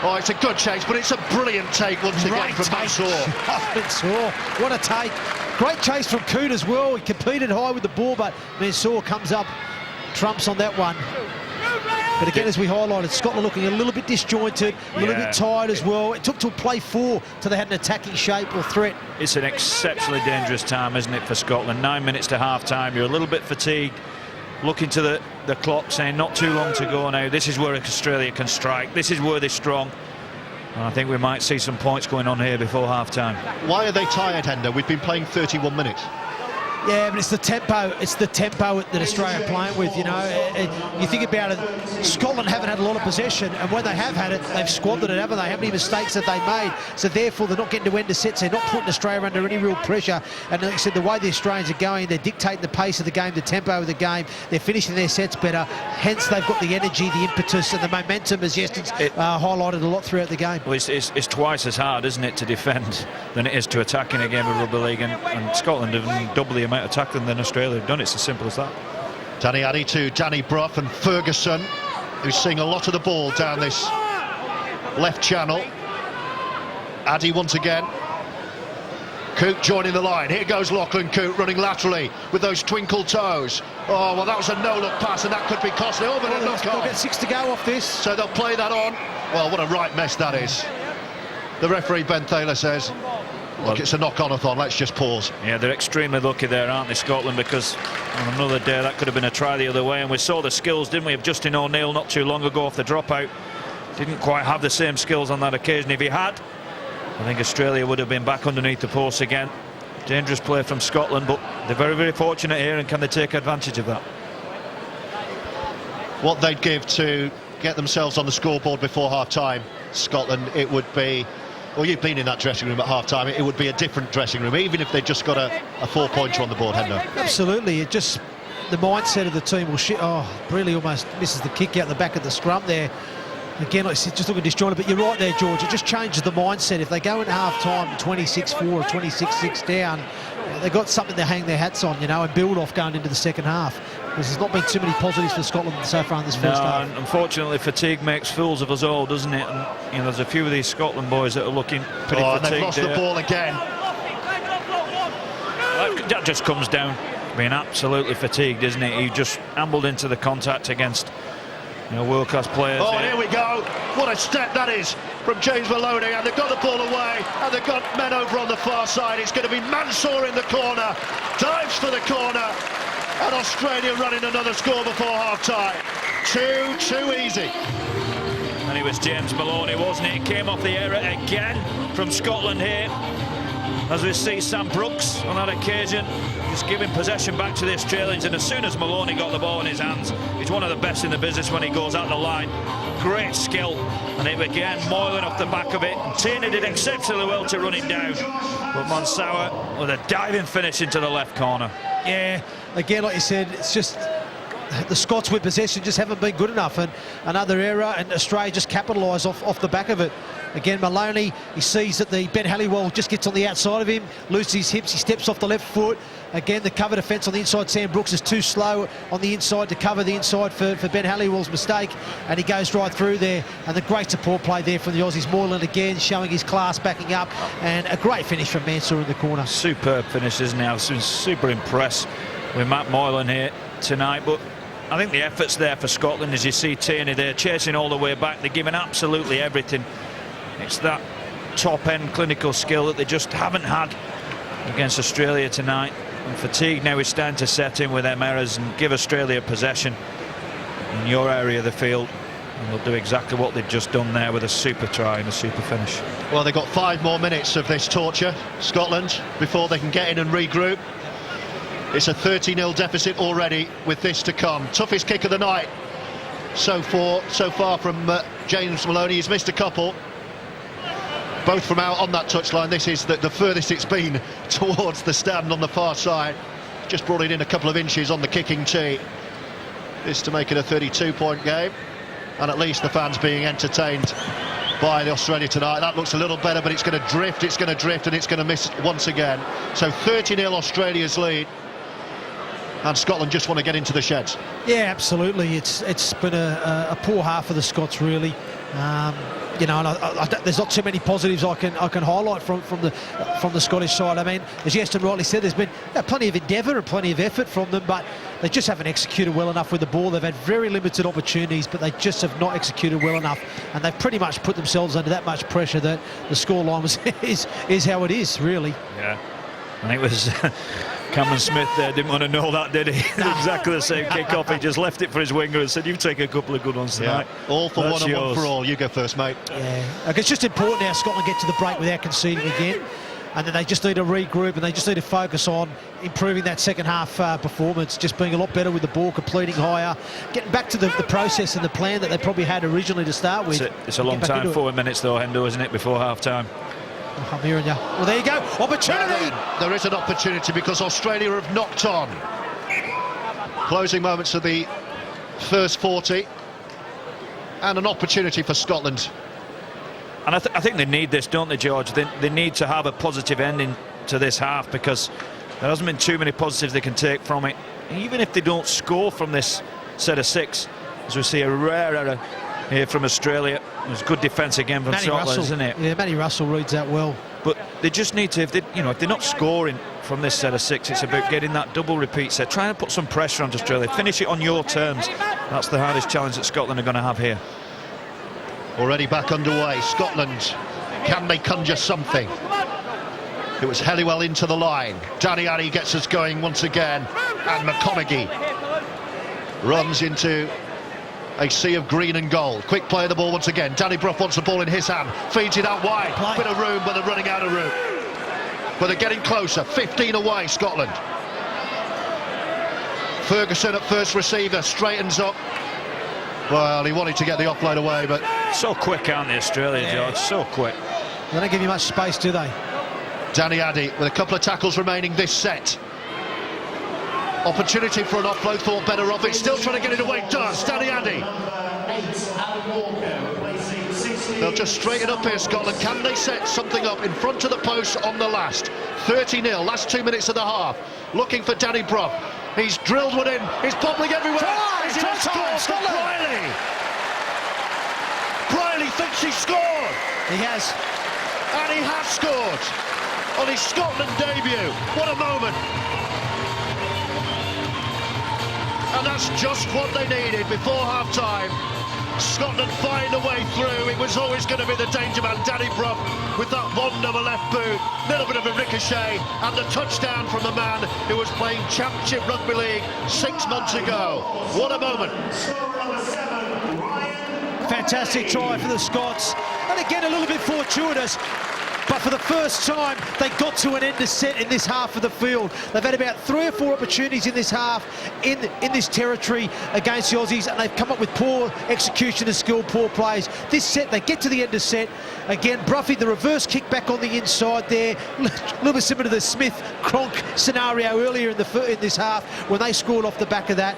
Oh, it's a good chase, but it's a brilliant take once again from Mansour. Mansour, what a take. Great chase from Coote as well. He competed high with the ball, but Mansour comes up, trumps on that one. But again, as we highlighted, Scotland looking a little bit disjointed, a little bit tired as well. It took till play 4 till they had an attacking shape or threat. It's an exceptionally dangerous time, isn't it, for Scotland? 9 minutes to half-time. You're a little bit fatigued. Looking to the clock, saying not too long to go now. This is where Australia can strike. This is where they're strong. And I think we might see some points going on here before half-time. Why are they tired, Hendo? We've been playing 31 minutes. Yeah, but it's the tempo. It's the tempo that Australia are playing with, you know. You think about it, Scotland haven't had a lot of possession, and when they have had it, they've squandered it, haven't they? How many mistakes have they made? So therefore, they're not getting to end the sets. They're not putting Australia under any real pressure. And like I said, the way the Australians are going, they're dictating the pace of the game, the tempo of the game. They're finishing their sets better. Hence, they've got the energy, the impetus, and the momentum, as Justin's highlighted a lot throughout the game. Well, it's twice as hard, isn't it, to defend than it is to attack in a game of rugby league, and Scotland have double the amount of tackling than Australia have done. It's as simple as that. Danny Addy to Danny Brough, and Ferguson, who's seeing a lot of the ball down this left channel. Addy once again. Coote joining the line. Here goes Lachlan Coote running laterally with those twinkle toes. Oh, well, that was a no-look pass, and that could be costly. Oh, but a knock on. They'll get 6 to go off this. So they'll play that on. Well, what a right mess that is. The referee, Ben Thaler, says, look, it's a knock-on-a-thon, let's just pause. Yeah, they're extremely lucky there, aren't they, Scotland, because on another day that could have been a try the other way, and we saw the skills, didn't we, of Justin O'Neill not too long ago off the dropout. Didn't quite have the same skills on that occasion. If he had, I think Australia would have been back underneath the post again. Dangerous play from Scotland, but they're very, very fortunate here, and can they take advantage of that? What they'd give to get themselves on the scoreboard before half-time, Scotland, it would be... Well, you've been in that dressing room at half-time. It would be a different dressing room, even if they just got a 4-pointer on the board, Hendo. Absolutely. It just, the mindset of the team will really almost misses the kick out the back of the scrum there. Again, like I said, just looking disjointed, but you're right there, George. It just changes the mindset. If they go into half-time 26-4 or 26-6 down, they've got something to hang their hats on, you know, and build off going into the second half. Because there's not been too many positives for Scotland so far in this first half. Unfortunately, fatigue makes fools of us all, doesn't it? And you know, there's a few of these Scotland boys that are looking pretty fatigued. And they've lost the ball again. That just comes down to being absolutely fatigued, isn't it? He just ambled into the contact against You know, world-class players. Oh, and here we go. What a step that is from James Maloney, and they've got the ball away, and they've got men over on the far side. It's going to be Mansour in the corner, dives for the corner, and Australia running another score before half-time. Too easy. And it was James Maloney, wasn't it? It came off the error again from Scotland here. As we see Sam Brooks on that occasion, just giving possession back to the Australians, and as soon as Maloney got the ball in his hands, he's one of the best in the business when he goes out the line. Great skill, and it again Moylan off the back of it. Tierney did exceptionally well to run it down, but Mansour with a diving finish into the left corner. Yeah, again, like you said, it's just the Scots with possession just haven't been good enough, and another error, and Australia just capitalise off the back of it. Again, Maloney, he sees that the Ben Halliwell just gets on the outside of him, loses his hips, he steps off the left foot. Again, the cover defence on the inside, Sam Brooks is too slow on the inside to cover the inside for Ben Halliwell's mistake, and he goes right through there. And the great support play there from the Aussies. Moylan again showing his class, backing up, and a great finish from Mansour in the corner. Superb finish, isn't he? I was super impressed with Matt Moylan here tonight, but I think the effort's there for Scotland. As you see Tierney there chasing all the way back, they're giving absolutely everything. It's that top-end clinical skill that they just haven't had against Australia tonight. And fatigue now is starting to set in with them errors and give Australia possession in your area of the field. And they'll do exactly what they've just done there with a super try and a super finish. Well, they've got 5 more minutes of this torture, Scotland, before they can get in and regroup. It's a 30-0 deficit already with this to come. Toughest kick of the night so far from James Maloney. He's missed a couple, both from out on that touchline. This is the furthest it's been towards the stand on the far side. Just brought it in a couple of inches on the kicking tee. This to make it a 32-point game, and at least the fans being entertained by Australia tonight. That looks a little better, but it's going to drift, and it's going to miss once again. So 30-0 Australia's lead, and Scotland just want to get into the sheds. Yeah, absolutely. It's been a poor half for the Scots, really. You know, and there's not too many positives I can highlight from the Scottish side. I mean, as Yeston rightly said, there's been plenty of endeavour and plenty of effort from them, but they just haven't executed well enough with the ball. They've had very limited opportunities, but they just have not executed well enough, and they've pretty much put themselves under that much pressure that the scoreline is how it is, really. Yeah, and it was Cameron Smith there didn't want to know that, did he? Exactly the same kick-off. He just left it for his winger and said, "You take a couple of good ones tonight." Yeah. All for one and one for all. You go first, mate. Yeah, it's just important now Scotland get to the break without conceding again, and then they just need to regroup, and they just need to focus on improving that second half performance, just being a lot better with the ball, completing higher, getting back to the process and the plan that they probably had originally to start with. It's a long time, 4 minutes though, Hendo, isn't it, before half-time? I'm hearing you. Well, there you go. Opportunity. There is an opportunity because Australia have knocked on. Closing moments of the first 40, and an opportunity for Scotland. And I think they need this, don't they, George? They need to have a positive ending to this half, because there hasn't been too many positives they can take from it. Even if they don't score from this set of 6, as we see a rare error here from Australia. It was good defence again from Scotland, isn't it? Yeah, Matty Russell reads that well. But they just need to, if they're not scoring from this set of 6, it's about getting that double repeat set. Try and put some pressure on Australia. Finish it on your terms. That's the hardest challenge that Scotland are going to have here. Already back underway. Scotland, can they conjure something? It was Halliwell into the line. Danny Addy gets us going once again, and McConaughey runs into a sea of green and gold. Quick play of the ball once again. Danny Brough wants the ball in his hand, feeds it out wide. Bit of room, but they're running out of room. But they're getting closer. 15 away, Scotland. Ferguson at first receiver, straightens up. Well, he wanted to get the offload away, but so quick, aren't they, Australia, George? So quick. They don't give you much space, do they? Danny Addy with a couple of tackles remaining this set. Opportunity for an offload, thought better of it. Still trying to get it away, does Danny Addy. They'll just straighten up here, Scotland. Can they set something up in front of the post on the last? 30-0, last 2 minutes of the half. Looking for Danny Brough. He's drilled one in. He's popping everywhere. Is it a score for Briley? Briley thinks he scored. He has. And he has scored on his Scotland debut. What a moment. And that's just what they needed before half-time. Scotland find a way through. It was always going to be the danger man, Danny Brough, with that wand of a left boot, little bit of a ricochet, and the touchdown from the man who was playing Championship Rugby League 6 months ago. What a moment. Fantastic try for the Scots, and again a little bit fortuitous, but for the first time they got to an end of set in this half of the field. They've had about 3 or 4 opportunities in this half in this territory against the Aussies, and they've come up with poor execution of skill, poor plays. This set, they get to the end of set. Again, Bruffy, the reverse kick back on the inside there, a little bit similar to the Smith-Cronk scenario earlier in this half when they scored off the back of that.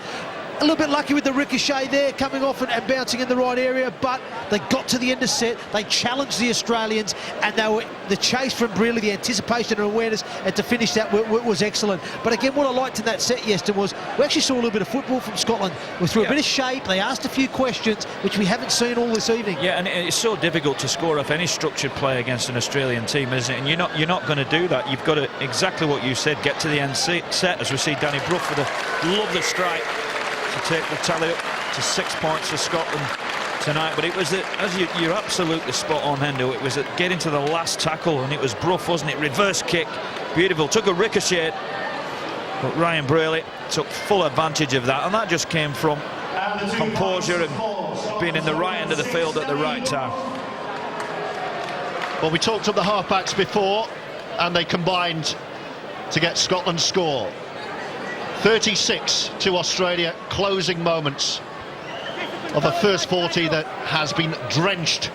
A little bit lucky with the ricochet there, coming off and bouncing in the right area, but they got to the end of set. They challenged the Australians, and they were the chase from Brearley, the anticipation and awareness, and to finish that was excellent. But again, what I liked in that set yesterday was we actually saw a little bit of football from Scotland. We threw a bit of shape. They asked a few questions, which we haven't seen all this evening. Yeah, and it's so difficult to score off any structured play against an Australian team, isn't it? And you're not going to do that. You've got to, exactly what you said, get to the end set, as we see Danny Brough with a lovely strike to take the tally up to 6 points for Scotland tonight. But it was, you're absolutely spot on, Hendo. It was getting to the last tackle, and it was Brough, wasn't it? Reverse kick, beautiful, took a ricochet, but Ryan Brearley took full advantage of that, and that just came from composure and being in the right end of the field at the right time. Well, we talked of the halfbacks before, and they combined to get Scotland's score. 36 to Australia, closing moments of a first 40 that has been drenched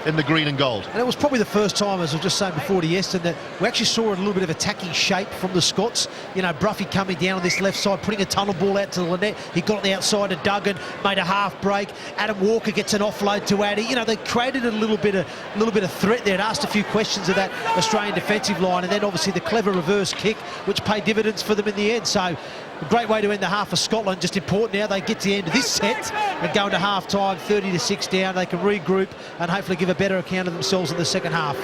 in the green and gold. And it was probably the first time, as I was just saying before to Yeston, that we actually saw a little bit of attacking shape from the Scots. You know, Bruffy coming down on this left side, putting a tunnel ball out to Lynette. He got on the outside of Duggan, made a half break. Adam Walker gets an offload to Addy. You know, they created a little bit of threat there and asked a few questions of that Australian defensive line, and then obviously the clever reverse kick, which paid dividends for them in the end. So a great way to end the half for Scotland. Just important now they get to the end of this set and go into half time 30-6 down. They can regroup and hopefully give a better account of themselves in the second half.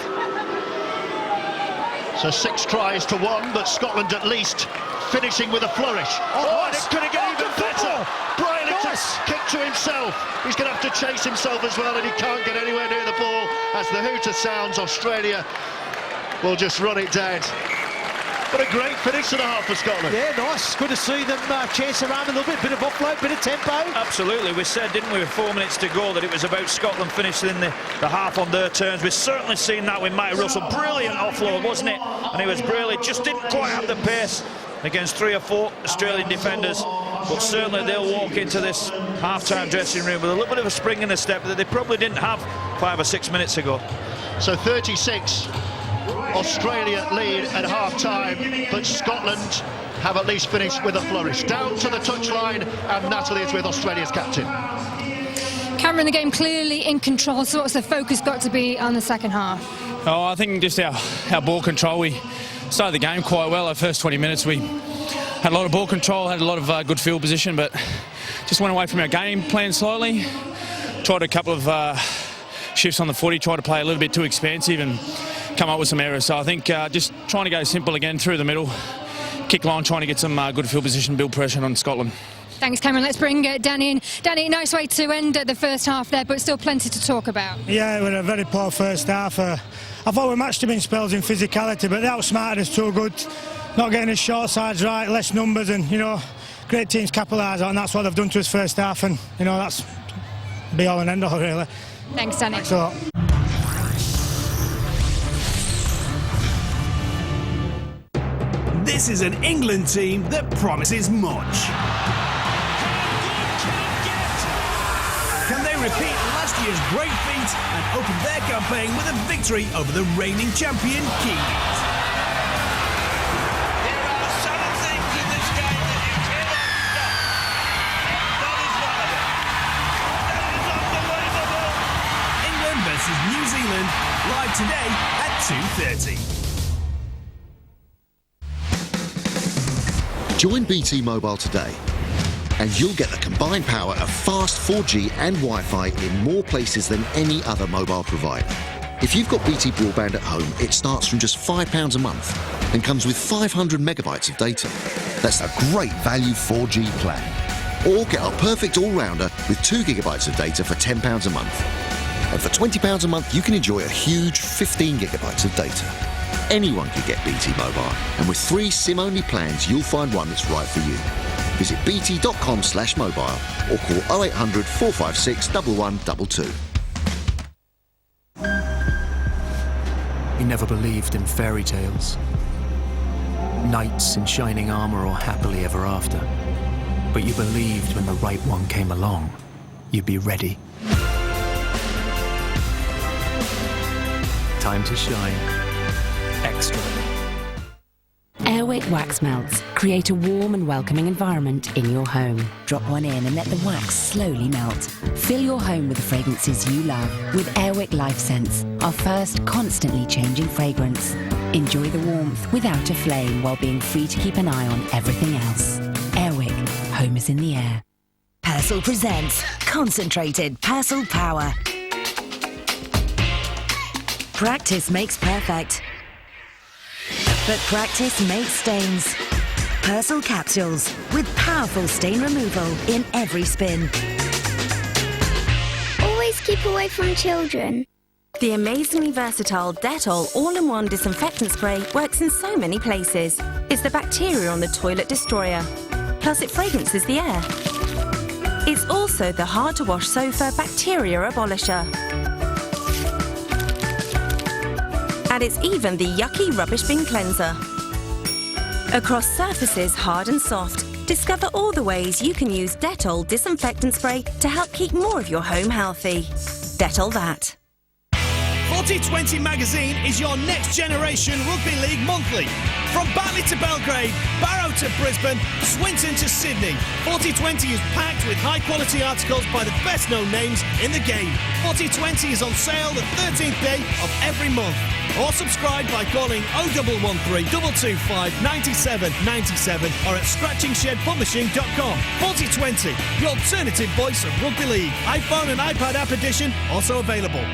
So 6 tries to 1, but Scotland at least finishing with a flourish. Oh, and it's going to get even better. Brian kick to himself. He's going to have to chase himself as well, and he can't get anywhere near the ball. As the hooter sounds, Australia will just run it dead. What a great finish to the half for Scotland. Yeah, nice. Good to see them chase around a little bit of offload, bit of tempo. Absolutely. We said, didn't we, with 4 minutes to go, that it was about Scotland finishing the half on their terms. We've certainly seen that with Mike Russell. Brilliant offload, wasn't it? And it was brilliant. Just didn't quite have the pace against 3 or 4 Australian defenders. But certainly they'll walk into this half-time dressing room with a little bit of a spring in the step that they probably didn't have 5 or 6 minutes ago. So 36. Australia lead at half-time, but Scotland have at least finished with a flourish. Down to the touchline, and Natalie is with Australia's captain. Cameron, the game clearly in control, so what's the focus got to be on the second half? Oh, I think just our ball control. We started the game quite well. Our first 20 minutes we had a lot of ball control, had a lot of good field position, but just went away from our game plan slightly. Tried a couple of shifts on the footy, tried to play a little bit too expansive and come up with some errors. So I think just trying to go simple again through the middle, kick line, trying to get some good field position, build pressure on Scotland. Thanks, Cameron. Let's bring Danny in. Danny, nice way to end the first half there, but still plenty to talk about. Yeah, it was a very poor first half. I thought we matched them in spells in physicality, but they outsmarted us too good. Not getting his short sides right, less numbers, and, you know, great teams capitalise on, and that's what they've done to us first half, and, you know, that's be all and end all, really. Thanks, Danny. Thanks a lot. This is an England team that promises much. Can they repeat last year's great feat and open their campaign with a victory over the reigning champion Kiwis? There are some things in this game that you cannot stop. That is one of them. That is unbelievable. England versus New Zealand, live today at 2:30. Join BT Mobile today and you'll get the combined power of fast 4G and Wi-Fi in more places than any other mobile provider. If you've got BT broadband at home, it starts from just £5 a month and comes with 500 megabytes of data. That's a great value 4G plan. Or get our perfect all-rounder with 2 gigabytes of data for £10 a month. And for £20 a month, you can enjoy a huge 15 gigabytes of data. Anyone can get BT Mobile, and with 3 SIM-only plans, you'll find one that's right for you. Visit bt.com/mobile or call 0800 456 1122. You never believed in fairy tales, knights in shining armor or happily ever after. But you believed when the right one came along, you'd be ready. Time to shine. Extra. Airwick Wax Melts create a warm and welcoming environment in your home. Drop one in and let the wax slowly melt. Fill your home with the fragrances you love with Airwick Life Scents, our first constantly changing fragrance. Enjoy the warmth without a flame while being free to keep an eye on everything else. Airwick, home is in the air. Persil presents Concentrated Persil Power. Practice makes perfect. But practice makes stains. Persil capsules with powerful stain removal in every spin. Always keep away from children. The amazingly versatile Dettol all-in-one disinfectant spray works in so many places. It's the bacteria on the toilet destroyer. Plus it fragrances the air. It's also the hard-to-wash sofa bacteria abolisher. And it's even the yucky rubbish bin cleanser. Across surfaces hard and soft, discover all the ways you can use Dettol disinfectant spray to help keep more of your home healthy. Dettol that. 4020 magazine is your next generation rugby league monthly. From Batley to Belgrade, Barrow to Brisbane, Swinton to Sydney, 4020 is packed with high-quality articles by the best-known names in the game. 4020 is on sale the 13th day of every month. Or subscribe by calling 0113 225 97 97 or at scratchingshedpublishing.com. 4020, the alternative voice of rugby league. iPhone and iPad app edition also available.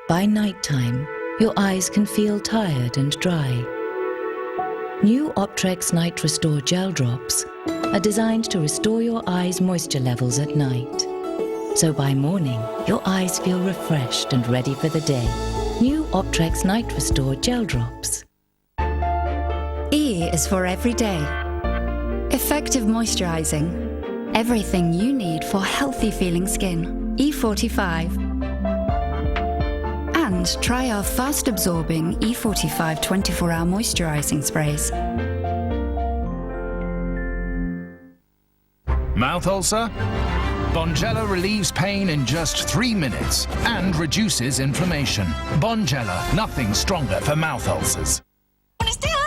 By nighttime, your eyes can feel tired and dry. New Optrex Night Restore Gel Drops are designed to restore your eyes' moisture levels at night. So by morning, your eyes feel refreshed and ready for the day. New Optrex Night Restore Gel Drops. E is for every day. Effective moisturizing. Everything you need for healthy feeling skin. E45. And try our fast-absorbing E45 24-hour moisturizing sprays. Mouth ulcer? Bonjela relieves pain in just 3 minutes and reduces inflammation. Bonjela, nothing stronger for mouth ulcers.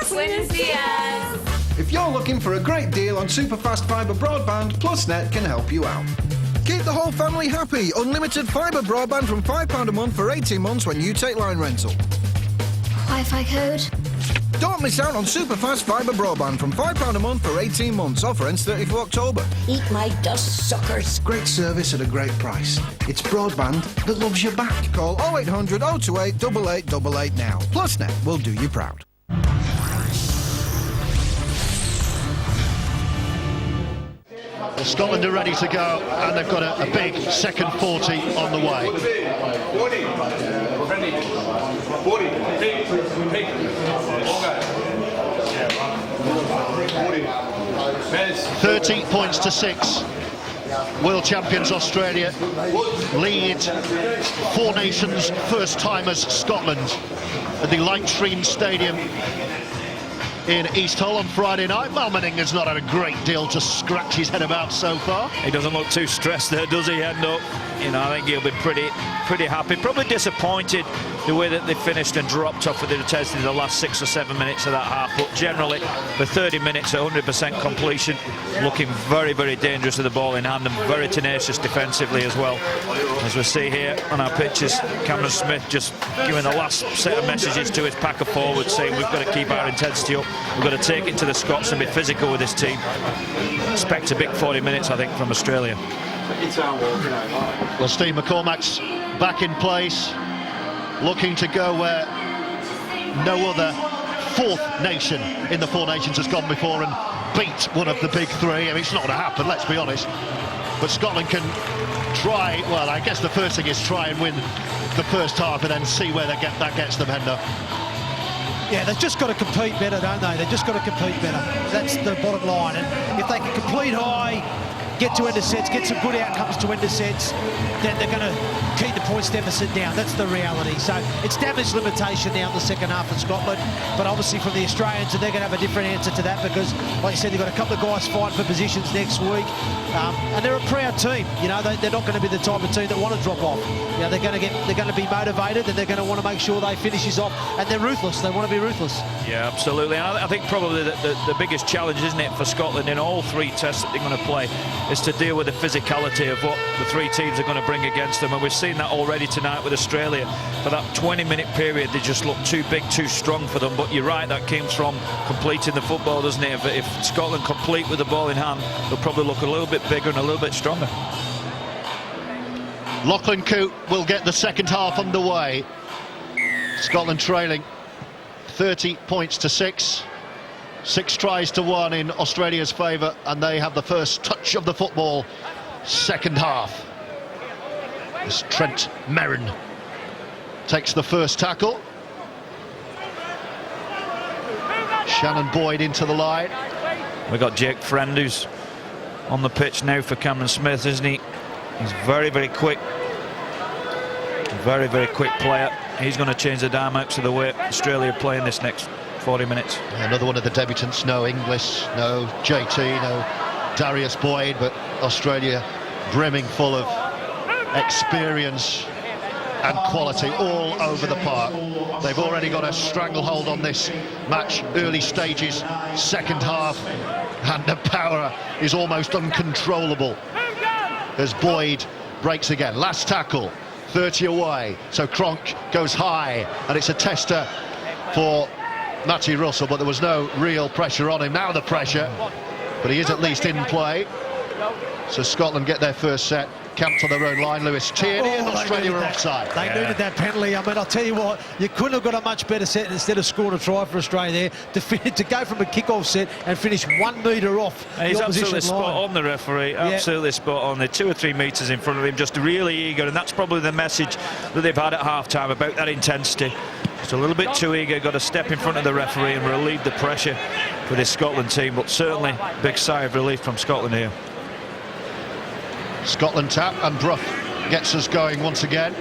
Buenos dias! If you're looking for a great deal on superfast fibre broadband, PlusNet can help you out. Keep the whole family happy. Unlimited fibre broadband from £5 a month for 18 months when you take line rental. Wi-Fi code. Don't miss out on superfast fibre broadband from £5 a month for 18 months. Offer ends 30th of October. Eat my dust, suckers. Great service at a great price. It's broadband that loves you back. Call 0800 028 8888 now. PlusNet will do you proud. Well, Scotland are ready to go, and they've got a big second 40 on the way. 30 points to 6. World champions Australia lead Four Nations first-timers Scotland at the Lightreen Stadium in East Hull on Friday night. Mal Meninga's not had a great deal to scratch his head about so far. He doesn't look too stressed there, does he? No. I think he'll be pretty happy. Probably disappointed the way that they finished and dropped off with the test in the last 6 or 7 minutes of that half. But generally, for 30 minutes at 100% completion, looking very, very dangerous with the ball in hand and very tenacious defensively as well. As we see here on our pitches, Cameron Smith just giving the last set of messages to his pack of forwards, saying we've got to keep our intensity up. We've got to take it to the Scots and be physical with this team. Expect a big 40 minutes, I think, from Australia. Well, Steve McCormack's back in place, looking to go where no other fourth nation in the Four Nations has gone before, and beat one of the big three. I mean, it's not going to happen, let's be honest. But Scotland can try, well, I guess the first thing is try and win the first half and then see where that gets them, Hendo. Yeah, they've just got to compete better, don't they? They've just got to compete better. That's the bottom line. And if they can complete high, get to end of sets, get some good outcomes to end of sets, then they're going to keep the points deficit down. That's the reality. So it's damage limitation now in the second half of Scotland, but obviously from the Australians, they're going to have a different answer to that because, like you said, they've got a couple of guys fighting for positions next week, and they're a proud team. You know, they're not going to be the type of team that want to drop off. You know, they're going to be motivated, and they're going to want to make sure they finish this off, and they're ruthless. They want to be ruthless. Yeah, absolutely. And I think probably the biggest challenge, isn't it, for Scotland in all three tests that they're going to play, is to deal with the physicality of what the three teams are going to bring against them. And we've seen that already tonight with Australia. For that 20-minute period, they just look too big, too strong for them. But you're right, that came from completing the football, doesn't it? If Scotland complete with the ball in hand, they'll probably look a little bit bigger and a little bit stronger. Lachlan Coote will get the second half underway. Scotland trailing 30 points to 6. 6 tries to 1 in Australia's favour, and they have the first touch of the football second half. As Trent Merrin takes the first tackle. Shannon Boyd into the line. We've got Jake Friend, who's on the pitch now for Cameron Smith, isn't he? He's very, very quick. Very, very quick player. He's going to change the dynamics of the way Australia are playing this next 40 minutes. Another one of the debutants, no Inglis, no JT, no Darius Boyd, but Australia brimming full of experience and quality all over the park. They've already got a stranglehold on this match, early stages, second half, and the power is almost uncontrollable as Boyd breaks again. Last tackle, 30 away, so Cronk goes high, and it's a tester for Matty Russell, but there was no real pressure on him. Now the pressure, but he is at least in play. So Scotland get their first set, camped on their own line. Lewis Tierney and Australia are offside. They needed that penalty. I mean, I'll tell you what, you couldn't have got a much better set instead of scoring a try for Australia there, to go from a kick-off set and finish 1 metre off He's the opposition absolutely line. spot on, the referee, absolutely spot on. They're 2 or 3 metres in front of him, just really eager, and that's probably the message that they've had at half-time about that intensity. Just a little bit too eager, got to step in front of the referee and relieve the pressure for this Scotland team, but certainly big sigh of relief from Scotland here. Scotland tap, and Brough gets us going once again.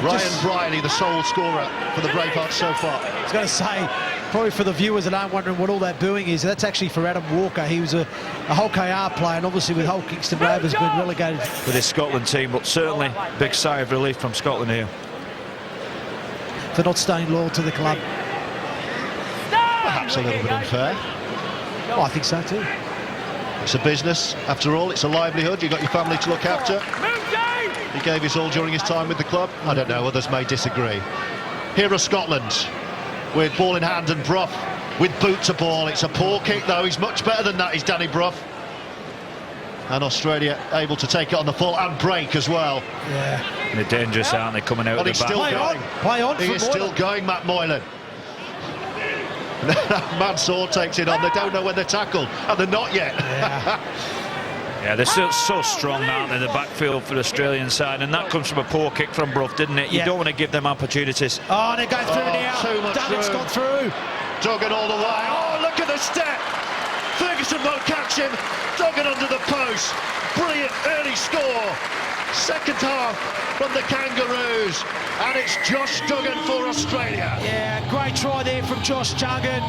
Ryan Briley, the sole scorer for the Bravehearts so far. I was going to say, probably for the viewers that aren't wondering what all that booing is, that's actually for Adam Walker. He was a Hull KR player, and obviously with Hull Kingston Rovers been relegated. For this Scotland team, but certainly big sigh of relief from Scotland here. For not staying loyal to the club. Perhaps a little bit unfair. Oh, I think so too. It's a business, after all, it's a livelihood, you've got your family to look after. He gave his all during his time with the club. I don't know, others may disagree. Here are Scotland, with ball in hand, and Brough with boot to ball. It's a poor kick though, he's much better than that, he's Danny Brough. And Australia able to take it on the full and break as well. Yeah. They're dangerous, aren't they, coming out But of the he's still back. going. Play on he is Moylan. still going, Matt Moylan. Mansour takes it on. They don't know when they're tackled, and they're not yet. Yeah, they're still so strong now in the backfield for the Australian side, and that comes from a poor kick from Brough, didn't it? You don't want to give them opportunities. Oh, and it goes through now. Too much Duggan's room. got through. Duggan all the way. Oh, look at the step. Ferguson won't catch him. Duggan under the post. Brilliant early score. Second half from the Kangaroos, and it's Josh Duggan for Australia. Yeah, great try there from Josh Duggan.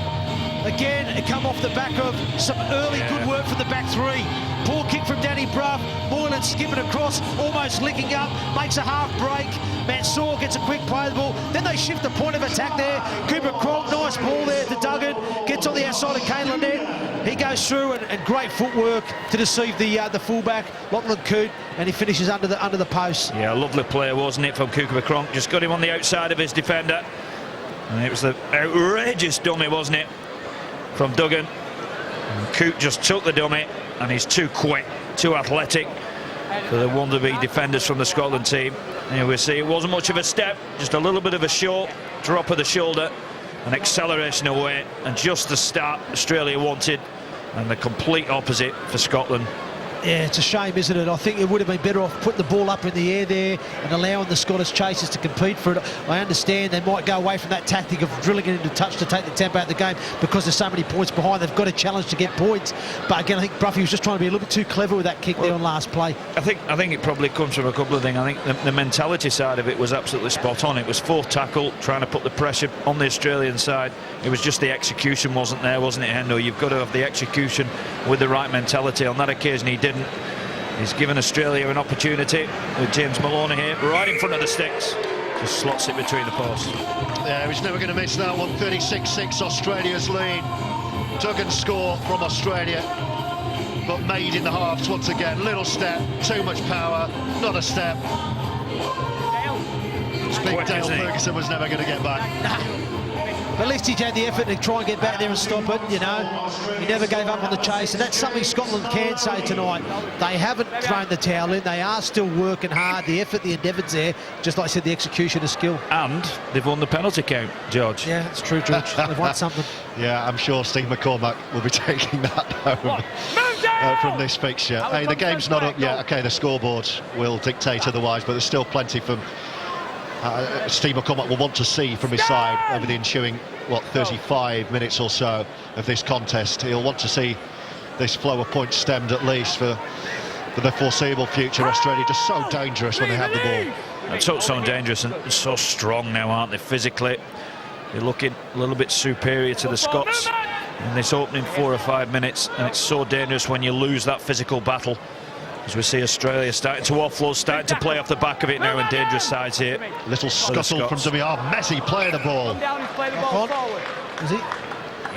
Again, it come off the back of some early good work from the back three. Poor kick from Danny Brough. Moylan skipping across, almost licking up, makes a half break. Mansour gets a quick play of the ball. Then they shift the point of attack there. Cooper Cronk, nice ball there to Duggan. Gets on the outside of Kane Lynette. He goes through, and great footwork to deceive the fullback, Lachlan Coote, and he finishes under the post. Yeah, a lovely play, wasn't it, from Cooper Cronk? Just got him on the outside of his defender. And it was the outrageous dummy, wasn't it, from Duggan. And Coote just took the dummy, and he's too quick, too athletic for the wonder-be defenders from the Scotland team. And we see it wasn't much of a step, just a little bit of a short drop of the shoulder, an acceleration away, and just the start Australia wanted, and the complete opposite for Scotland. Yeah, it's a shame, isn't it? I think it would have been better off putting the ball up in the air there and allowing the Scottish chasers to compete for it. I understand they might go away from that tactic of drilling it into touch to take the tempo out of the game because there's so many points behind. They've got a challenge to get points. But again, I think Bruffy was just trying to be a little bit too clever with that kick there on last play. I think it probably comes from a couple of things. I think the mentality side of it was absolutely spot on. It was fourth tackle, trying to put the pressure on the Australian side. It was just the execution wasn't there, wasn't it, Hendo? You've got to have the execution with the right mentality. On that occasion, he didn't. He's given Australia an opportunity with James Maloney here, right in front of the sticks. Just slots it between the posts. Yeah, he's never going to miss that one. 36-6 Australia's lead. Took and score from Australia, but made in the halves once again. Little step, too much power, not a step. Big Dale Ferguson was never going to get back. But at least he had the effort to try and get back there and stop it, you know. He never gave up on the chase, and that's something Scotland can say tonight. They haven't thrown the towel in. They are still working hard. The effort, the endeavour's there. Just like I said, the execution is skill. And they've won the penalty count, George. Yeah, it's true, George. They've won something. Yeah, I'm sure Steve McCormack will be taking that home from this fixture. Hey, the game's not up yet. OK, the scoreboard will dictate otherwise, but there's still plenty from Steve McCormack will want to see from his side over the ensuing, 35 minutes or so of this contest. He'll want to see this flow of points stemmed at least for the foreseeable future. Australia just so dangerous when they have the ball. It's so dangerous and so strong now, aren't they, physically? They're looking a little bit superior to the Scots in this opening 4 or 5 minutes, and it's so dangerous when you lose that physical battle. As we see Australia starting to offload, starting to play off the back of it now, and dangerous sides here. Little scuttle from WR. Messi playing the ball. Is he?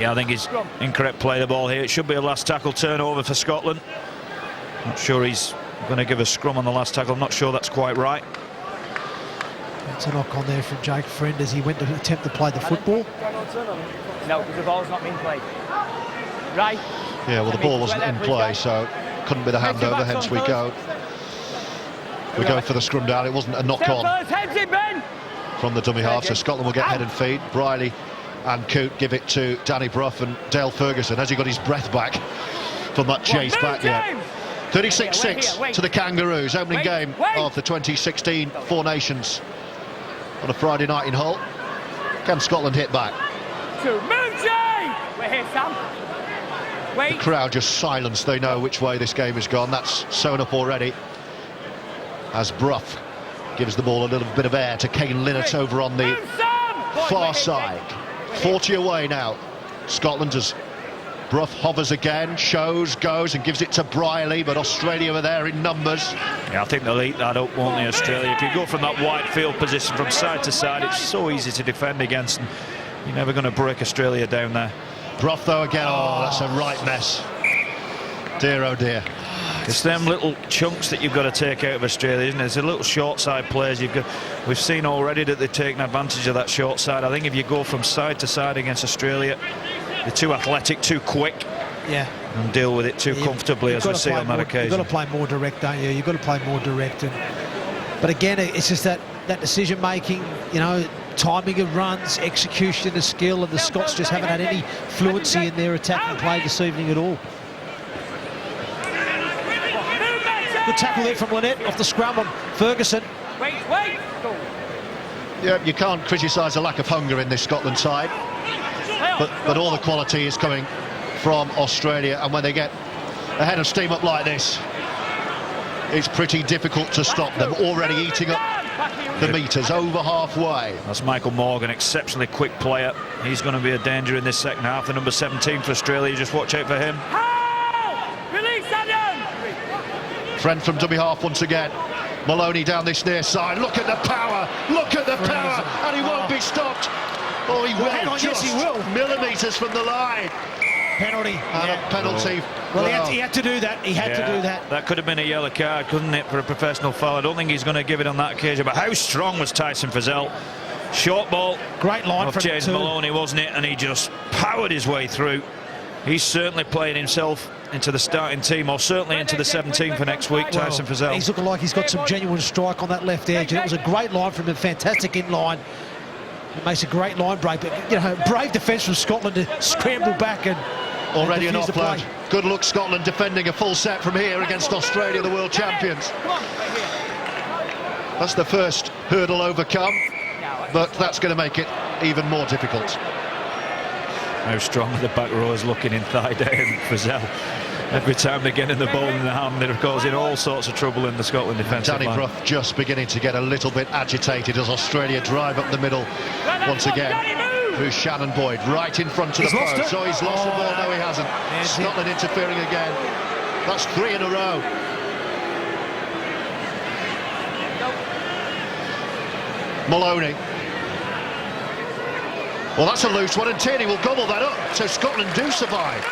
Yeah, I think he's incorrect play the ball here. It should be a last tackle turnover for Scotland. Not sure he's going to give a scrum on the last tackle. I'm not sure that's quite right. It's a knock on there from Jake Friend as he went to attempt to play the football. No, because the ball's not being played. Right. Yeah, well, the ball wasn't in play, so couldn't be the handover, hence we go for the scrum down. It wasn't a knock on from the dummy half, so Scotland will get head and feet. Briley and Coote give it to Danny Brough, and Dale Ferguson. Has he got his breath back from that chase back yet? 36-6 to the Kangaroos, opening game of the 2016 Four Nations on a Friday night in Hull. Can Scotland hit back? We're here, Sam. The crowd just silenced. They know which way this game has gone. That's sewn up already as Brough gives the ball a little bit of air to Kane Linnett over on the far side. 40 away now. Scotland, as Brough hovers again, shows, goes and gives it to Briley, but Australia are there in numbers. Yeah, I think they'll eat that up, won't they, Australia? If you go from that wide field position from side to side, it's so easy to defend against, and you're never going to break Australia down there. Brough though again, that's a right mess. Dear oh dear. It's them little chunks that you've got to take out of Australia, isn't it? It's a little short side players you've got. We've seen already that they're taking advantage of that short side. I think if you go from side to side against Australia, they're too athletic, too quick. Yeah. And deal with it too comfortably, as we see on that occasion. You've got to play more direct, don't you? You've got to play more direct. But again, it's just that decision making, you know, timing of runs, execution of skill, and the Scots just haven't had any fluency in their attacking play this evening at all. Good tackle there from Linnett off the scrum on Ferguson. Wait. Yeah, you can't criticise a lack of hunger in this Scotland side, but all the quality is coming from Australia, and when they get ahead of steam up like this, it's pretty difficult to stop them. Already eating up the metres, over halfway. That's Michael Morgan, exceptionally quick player. He's going to be a danger in this second half. The number 17 for Australia, just watch out for him. Release Adam! Friend from dummy half once again. Maloney down this near side. Look at the power, and he won't be stopped. Oh, he will, just millimetres from the line. Penalty. And a penalty. Well, he had to do that. He had to do that. That could have been a yellow card, couldn't it, for a professional foul? I don't think he's going to give it on that occasion. But how strong was Tyson Frizzell? Short ball. Great line from James Maloney, wasn't it? And he just powered his way through. He's certainly playing himself into the starting team, or certainly into the 17 for next week, Tyson Frizzell. He's looking like he's got some genuine strike on that left edge. It was a great line from him, fantastic in line. It makes a great line break, but you know, brave defence from Scotland to scramble back and already an defuse the offload. play. Good luck Scotland defending a full set from here against Australia, the world champions. That's the first hurdle overcome, but that's going to make it even more difficult. How strong the back row is looking in Thaiday and Frizzell. Every time they're getting the ball in the hand, they're causing all sorts of trouble in the Scotland defensive line. Danny Brough just beginning to get a little bit agitated as Australia drive up the middle once again. Who's Shannon Boyd right in front of the post. So he's lost the ball. No, he hasn't. Scotland interfering again. That's 3 in a row. Maloney. Well, that's a loose one, and Tierney will gobble that up. So Scotland do survive.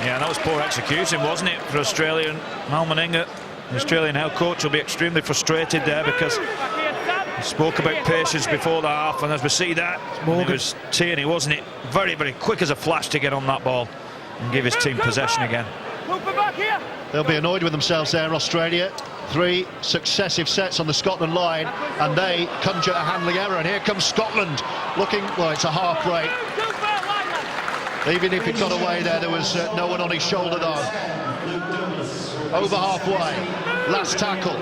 Yeah, that was poor execution, wasn't it, for Australia? And Mal Meninga, the Australian head coach, will be extremely frustrated there because he spoke about patience before the half, and as we see that, it was Tierney, wasn't it? Very, very quick as a flash to get on that ball and give his team possession again. They'll be annoyed with themselves there, Australia. 3 successive sets on the Scotland line, and they conjure a handling error. And here comes Scotland looking, well, it's a half break. Even if it got away there was no one on his shoulder though. Over halfway, last tackle.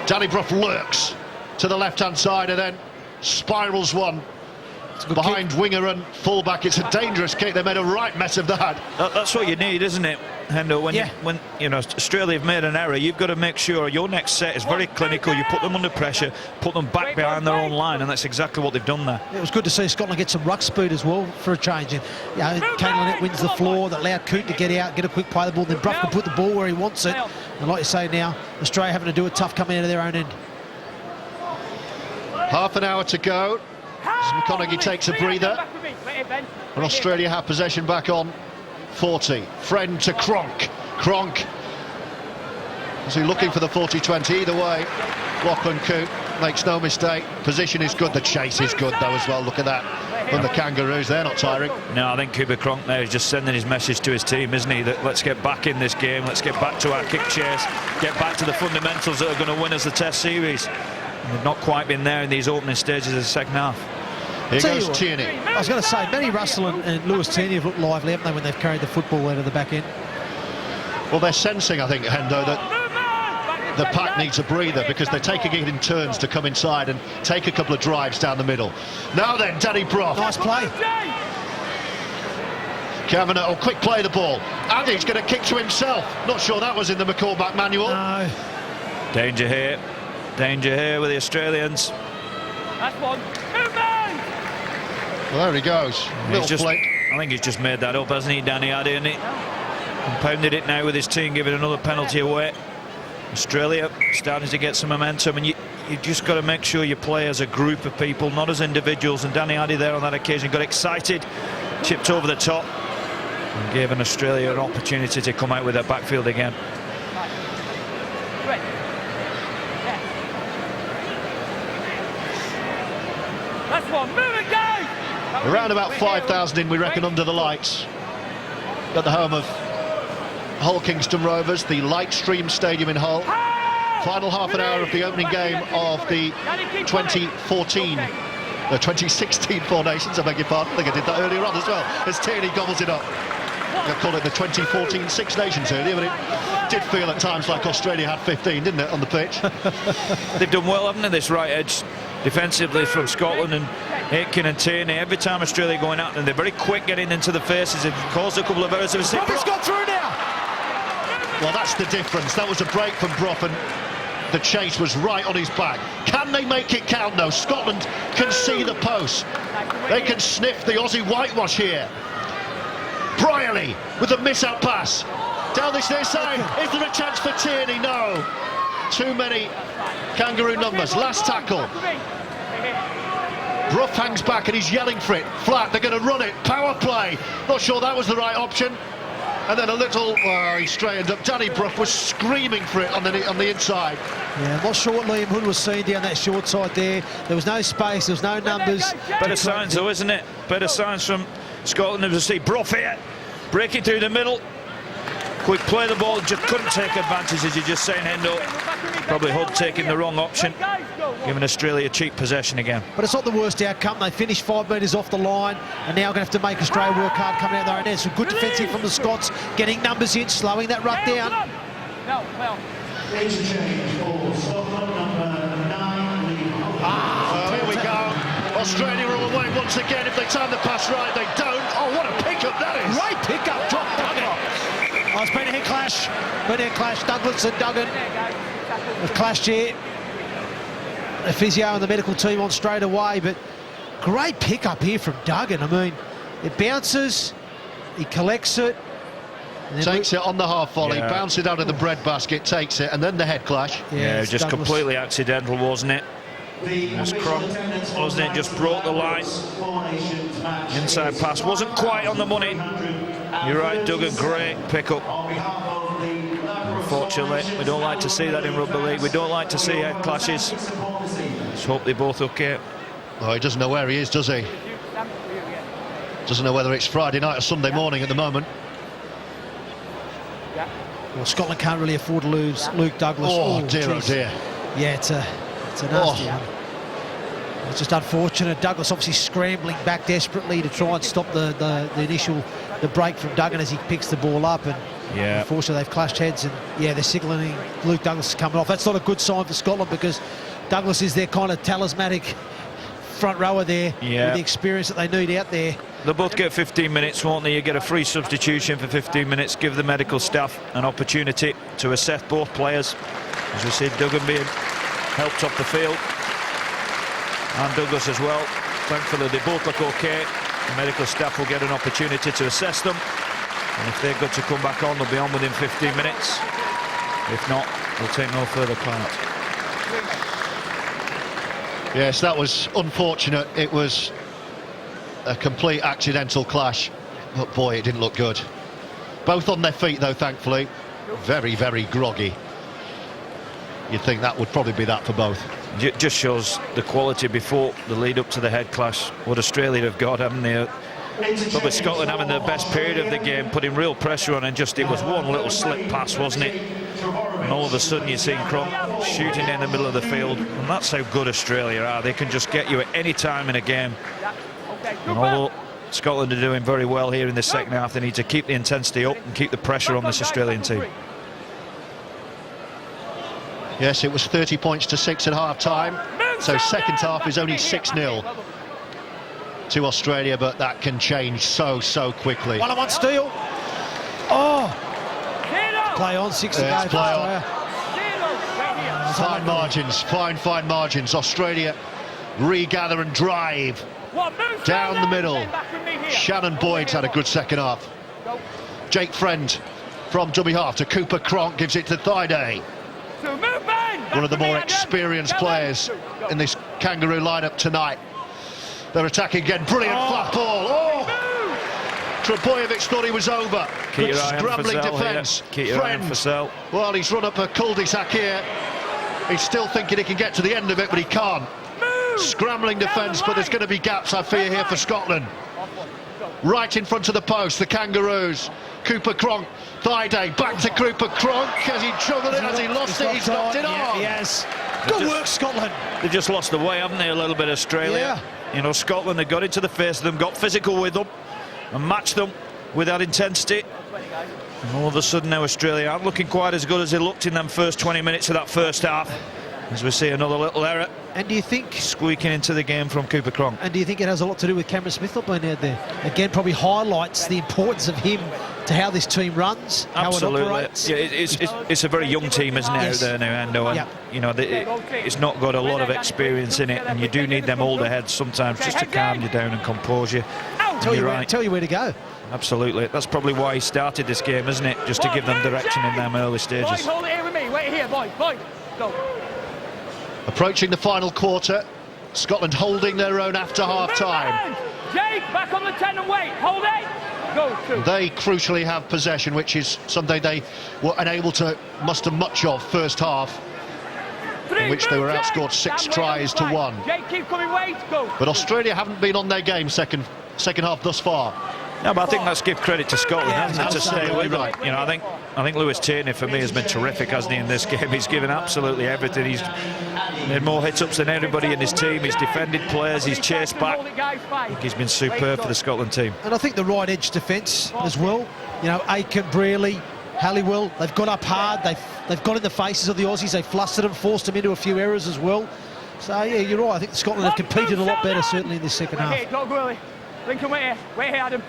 Danny Brough lurks to the left-hand side and then spirals one behind kick. Winger and fullback. It's a dangerous kick. They made a right mess of that. That's what you need, isn't it, Hendo? When you know Australia have made an error, you've got to make sure your next set is very clinical. You put them under pressure, put them back behind their own line, and that's exactly what they've done there. It was good to see Scotland get some ruck speed as well for a change. And, you know, Kane Lynette wins the floor, that allowed Coote to get out, get a quick play of the ball, then Brough can put the ball where he wants it. And like you say now, Australia having to do it tough coming out of their own end. Half an hour to go. As McConaughey takes a breather, and Australia have possession back on 40. Friend to Cronk. Cronk, is he looking for the 40-20? Either way, Lachlan Coote makes no mistake. Position is good, the chase is good though as well. Look at that from the Kangaroos, they're not tiring. No, I think Cooper Cronk there is just sending his message to his team, isn't he? That let's get back in this game, let's get back to our kick chase, get back to the fundamentals that are going to win us the Test series. They've not quite been there in these opening stages of the second half. Here goes Tierney. I was going to say, Benny Russell and Lewis Tierney have looked lively, haven't they, when they've carried the football out of the back end? Well, they're sensing, I think, Hendo, that the pack needs a breather because they're taking it in turns to come inside and take a couple of drives down the middle. Now then, Danny Brough. Nice play. Kavanagh, quick play the ball. And he's going to kick to himself. Not sure that was in the McCormack manual. No. Danger here with the Australians. That's one. Well, there he goes. Little flick. I think he's just made that up, hasn't he, Danny Addy? And he compounded it now with his team giving another penalty away. Australia starting to get some momentum, and you just got to make sure you play as a group of people, not as individuals. And Danny Addy there on that occasion got excited, chipped over the top, and gave an Australia an opportunity to come out with their backfield again. That's one. Move it, go! Around about 5,000 in, we reckon, under the lights at the home of Hull Kingston Rovers, the Lightstream Stadium in Hull. Final half an hour of the opening game of the 2016 Four Nations, I beg your pardon. I think I did that earlier on as well, as Tierney gobbles it up. I call it the 2014 Six Nations earlier, but it did feel at times like Australia had 15, didn't it, on the pitch? They've done well, haven't they, this right edge defensively from Scotland, and Aitken and Tierney. Every time Australia going out, and they're very quick getting into the faces. They've caused a couple of errors. Brough has got through now. Well, that's the difference. That was a break from Brough, and the chase was right on his back. Can they make it count, though? Scotland can see the post. They can sniff the Aussie whitewash here. Brierley with a miss-out pass. Down this near side. Is there a chance for Tierney? No. Too many Kangaroo numbers. Last tackle. Brough hangs back and he's yelling for it. Flat, they're going to run it. Power play. Not sure that was the right option. And then a little, he straightened up. Danny Brough was screaming for it on the inside. Yeah, I'm not sure what Liam Hood was seeing down that short side there. There was no space, there was no numbers. Better signs though, isn't it? Better signs from Scotland as we see Brough here. Breaking through the middle. Quick play the ball, just couldn't take advantage, as you're just saying, Hendo. Probably Hood taking the wrong option. giving Australia cheap possession again. But it's not the worst outcome. They finished 5 metres off the line and now going to have to make Australia work hard coming out there. And there's some good defending from the Scots, getting numbers in, slowing that ruck down. Well, here we go. Australia are away once again. If they time the pass right, they don't. Oh, what a pickup that is. Great pickup. Drop Duggan. Oh, it's been a head clash. Douglas and Duggan have clashed here. The physio and the medical team on straight away, but great pickup here from Duggan. I mean, it bounces, he collects it. Takes it on the half volley, bounces it out of the breadbasket, takes it, and then the head clash. Yeah, just Douglas. completely accidental, wasn't it? Just Cronk, wasn't it? Just broke the line. Inside pass wasn't quite on the money. You're right, Duggan, great pickup. Unfortunately, we don't like to see that in rugby league. We don't like to see head clashes. Let's hope they both okay. Oh, he doesn't know where he is, does he? Doesn't know whether it's Friday night or Sunday morning at the moment. Well, Scotland can't really afford to lose Luke Douglas. Oh, dear, geez. oh dear. Yeah, it's a nasty one. It's just unfortunate. Douglas obviously scrambling back desperately to try and stop the initial break from Duggan as he picks the ball up, and unfortunately they've clashed heads, and they're signalling Luke Douglas is coming off. That's not a good sign for Scotland because Douglas is their kind of talismanic front rower there with the experience that they need out there. They'll both get 15 minutes, won't they? You get a free substitution for 15 minutes, give the medical staff an opportunity to assess both players. As we see, Duggan being helped off the field, and Douglas as well. Thankfully, they both look okay. The medical staff will get an opportunity to assess them, and if they're good to come back on, they'll be on within 15 minutes. If not, they'll take no further part. Yes, that was unfortunate. It was a complete accidental clash, but boy, it didn't look good. Both on their feet though, thankfully. Very, very groggy. You'd think that would probably be that for both. It just shows the quality before the lead up to the head clash. What Australia have got, haven't they? Probably Scotland having the best period of the game, putting real pressure on, and just it was one little slip pass, wasn't it? And all of a sudden you're seeing Cronk shooting in the middle of the field, and that's how good Australia are. They can just get you at any time in a game. And although Scotland are doing very well here in the second half, they need to keep the intensity up and keep the pressure on this Australian team. Yes, it was 30 points to 6 at half-time, so second half is only 6-0 to Australia, but that can change so quickly. 1-on-1 steal. Oh! Play on, 6 to go for Australia. Fine margins, fine margins. Australia regather and drive down the middle. Shannon Boyd's had a good second half. Jake Friend from dummy half to Cooper Cronk, gives it to Thaiday. One of the more experienced players in this Kangaroo lineup tonight. They're attacking again. Brilliant flat ball. Oh! Trebojevic thought he was over. Good scrambling defence. Friend. Well, he's run up a cul-de-sac here. He's still thinking he can get to the end of it, but he can't. Scrambling defence, but there's going to be gaps, I fear, here for Scotland. Right in front of the post, the Kangaroos. Cooper Cronk, Thaiday, back to Cooper Cronk. Has he juggled it? Has he lost it? He's knocked it on. Yes. Good work, Scotland. They've just lost the way, haven't they, a little bit, Australia? You know, Scotland, they got into the face of them, got physical with them, and matched them with that intensity. And all of a sudden now Australia aren't looking quite as good as they looked in them first 20 minutes of that first half. As we see another little error. And do you think... squeaking into the game from Cooper Cronk. And do you think it has a lot to do with Cameron Smith not being out there? Again, probably highlights the importance of him to how this team runs, Absolutely. how it operates. Yeah, it's a very young team, isn't it, out there now, Endo? And, you know, it's not got a lot of experience in it, and you do need them older heads sometimes just to calm you down and compose you. Tell you where to go. Absolutely. That's probably why he started this game, isn't it? Just to give them direction in them early stages. Boys, hold it here with me. Wait here, boys. Go. Approaching the final quarter, Scotland holding their own after half-time. Jake, back on the 10 and wait. Hold it. Go. 2. They crucially have possession, which is something they were unable to muster much of first half, in which they were outscored 6 tries to 1. Jake, keep coming, wait. Go. But Australia haven't been on their game second half thus far. No, but I think let's give credit to Scotland, hasn't it, to stay with right. them. You know, I think Lewis Tierney for me has been terrific, hasn't he, in this game? He's given absolutely everything. He's made more hit-ups than everybody in his team. He's defended players. He's chased back. I think he's been superb for the Scotland team. And I think the right edge defence as well. You know, Aiken, Brearley, Halliwell, they've got up hard. They've got in the faces of the Aussies. They've flustered them, forced them into a few errors as well. So, yeah, you're right. I think Scotland have competed a lot better, certainly in this second half. Okay, don't go early. Lincoln, wait here. Wait here, Adam.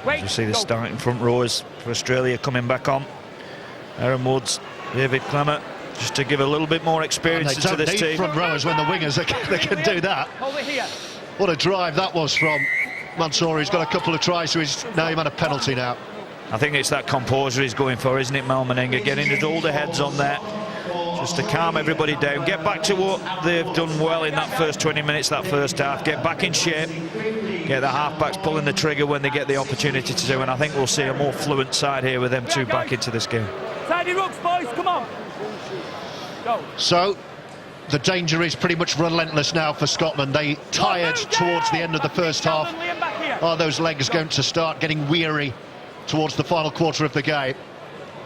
Wait. You see the starting front rowers for Australia coming back on. Aaron Woods, David Clement, just to give a little bit more experience to this team. Front rowers when the wingers they can do that. Hold it here. What a drive that was from Mansour. He's got a couple of tries to his name and a penalty now. I think it's that composure he's going for, isn't it, Mal Meninga? Getting his older heads on there, just to calm everybody down. Get back to what they've done well in that first 20 minutes, that first half. Get back in shape. Get the half-backs pulling the trigger when they get the opportunity to do. And I think we'll see a more fluent side here with them two back into this game. Tidy rooks, boys, come on. Go. So, the danger is pretty much relentless now for Scotland. They tired towards the end of the first half. Are those legs going to start getting weary towards the final quarter of the game?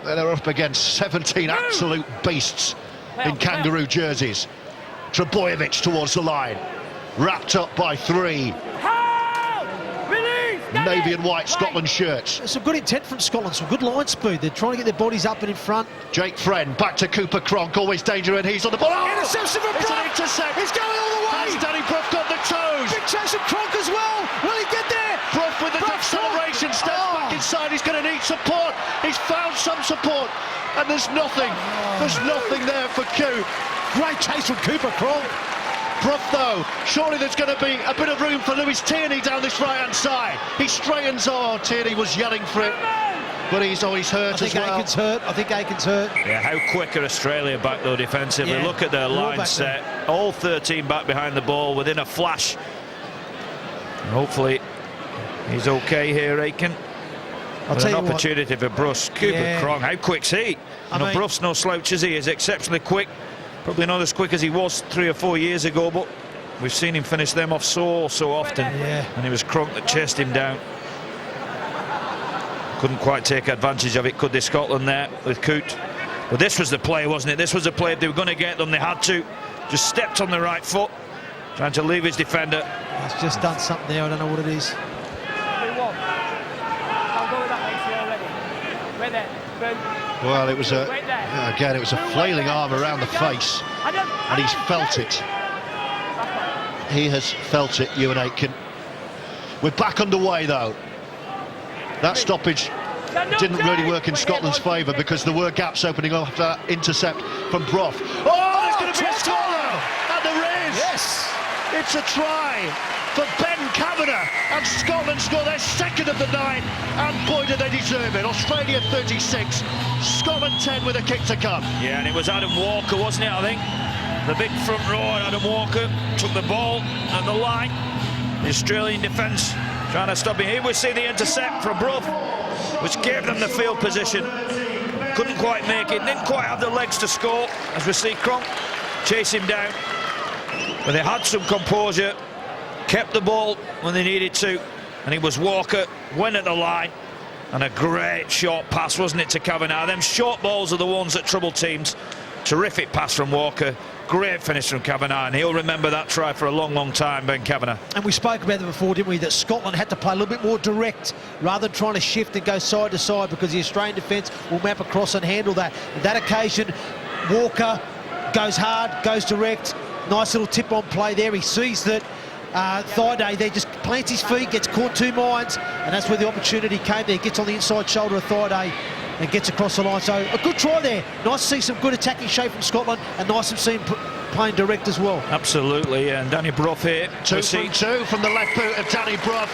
They're up against 17 absolute beasts in kangaroo jerseys. Trebojevic towards the line, wrapped up by 3 navy and white Scotland shirts. Some good intent from Scotland, some good line speed. They're trying to get their bodies up and in front. Jake Friend back to Cooper Cronk, always danger, and he's on the ball. Oh, interception from it's Brough. An intercept. He's going all the way. Has Danny Brough got the toes? Big chance from Cronk as well. Will he get there? Brough with the acceleration, steps back inside. He's going to need support. He's found some support, and there's nothing. There's nothing there for Coop. Great chase from Cooper Cronk. Brough, though, surely there's going to be a bit of room for Lewis Tierney down this right-hand side. He straightens. Oh, Tierney was yelling for it, but he's hurt as well. I think Aiken's hurt. Yeah, how quick are Australia back, though, defensively? Yeah, look at their line set. There. All 13 back behind the ball within a flash. And hopefully, he's okay here, Aiken. An opportunity for Bruce. Cooper Cronk, how quick's he? Bruff's no slouch, is he? He's exceptionally quick. Probably not as quick as he was 3 or 4 years ago, but we've seen him finish them off so often. Yeah. And it was Cronk that chased him down. Couldn't quite take advantage of it, could they, Scotland, there with Coote? But this was the play, wasn't it? This was the play. If they were going to get them, they had to. Just stepped on the right foot, trying to leave his defender. He's just done something there, I don't know what it is. Well, it was again, it was a flailing arm around the face, and he's felt it. He has felt it, Ewan Aitken. We're back underway, though. That stoppage didn't really work in Scotland's favour because there were gaps opening up after that intercept from Brough. Oh, there's going to be a score! And there is! Yes! It's a try for Ben Kavanagh, and Scotland score their second of the night, and boy do they deserve it. Australia 36, Scotland 10 with a kick to come. Yeah, and it was Adam Walker, wasn't it, I think? The big front row, Adam Walker took the ball at the line. The Australian defence trying to stop him. Here we see the intercept from Brough, which gave them the field position. Couldn't quite make it, didn't quite have the legs to score, as we see Cronk chase him down. But they had some composure, kept the ball when they needed to, and it was Walker, went at the line, and a great short pass, wasn't it, to Kavanagh? Them short balls are the ones that trouble teams. Terrific pass from Walker, great finish from Kavanagh, and he'll remember that try for a long time, Ben Kavanagh. And we spoke about that before, didn't we, that Scotland had to play a little bit more direct rather than trying to shift and go side to side, because the Australian defence will map across and handle that. On that occasion, Walker goes hard, goes direct, nice little tip on play there. He sees that Thaiday there just plants his feet, gets caught 2 minds, and that's where the opportunity came there. Gets on the inside shoulder of Thaiday and gets across the line. So a good try there. Nice to see some good attacking shape from Scotland, and nice to see him playing direct as well. Absolutely, and Danny Brough here. 2 from the left boot of Danny Brough.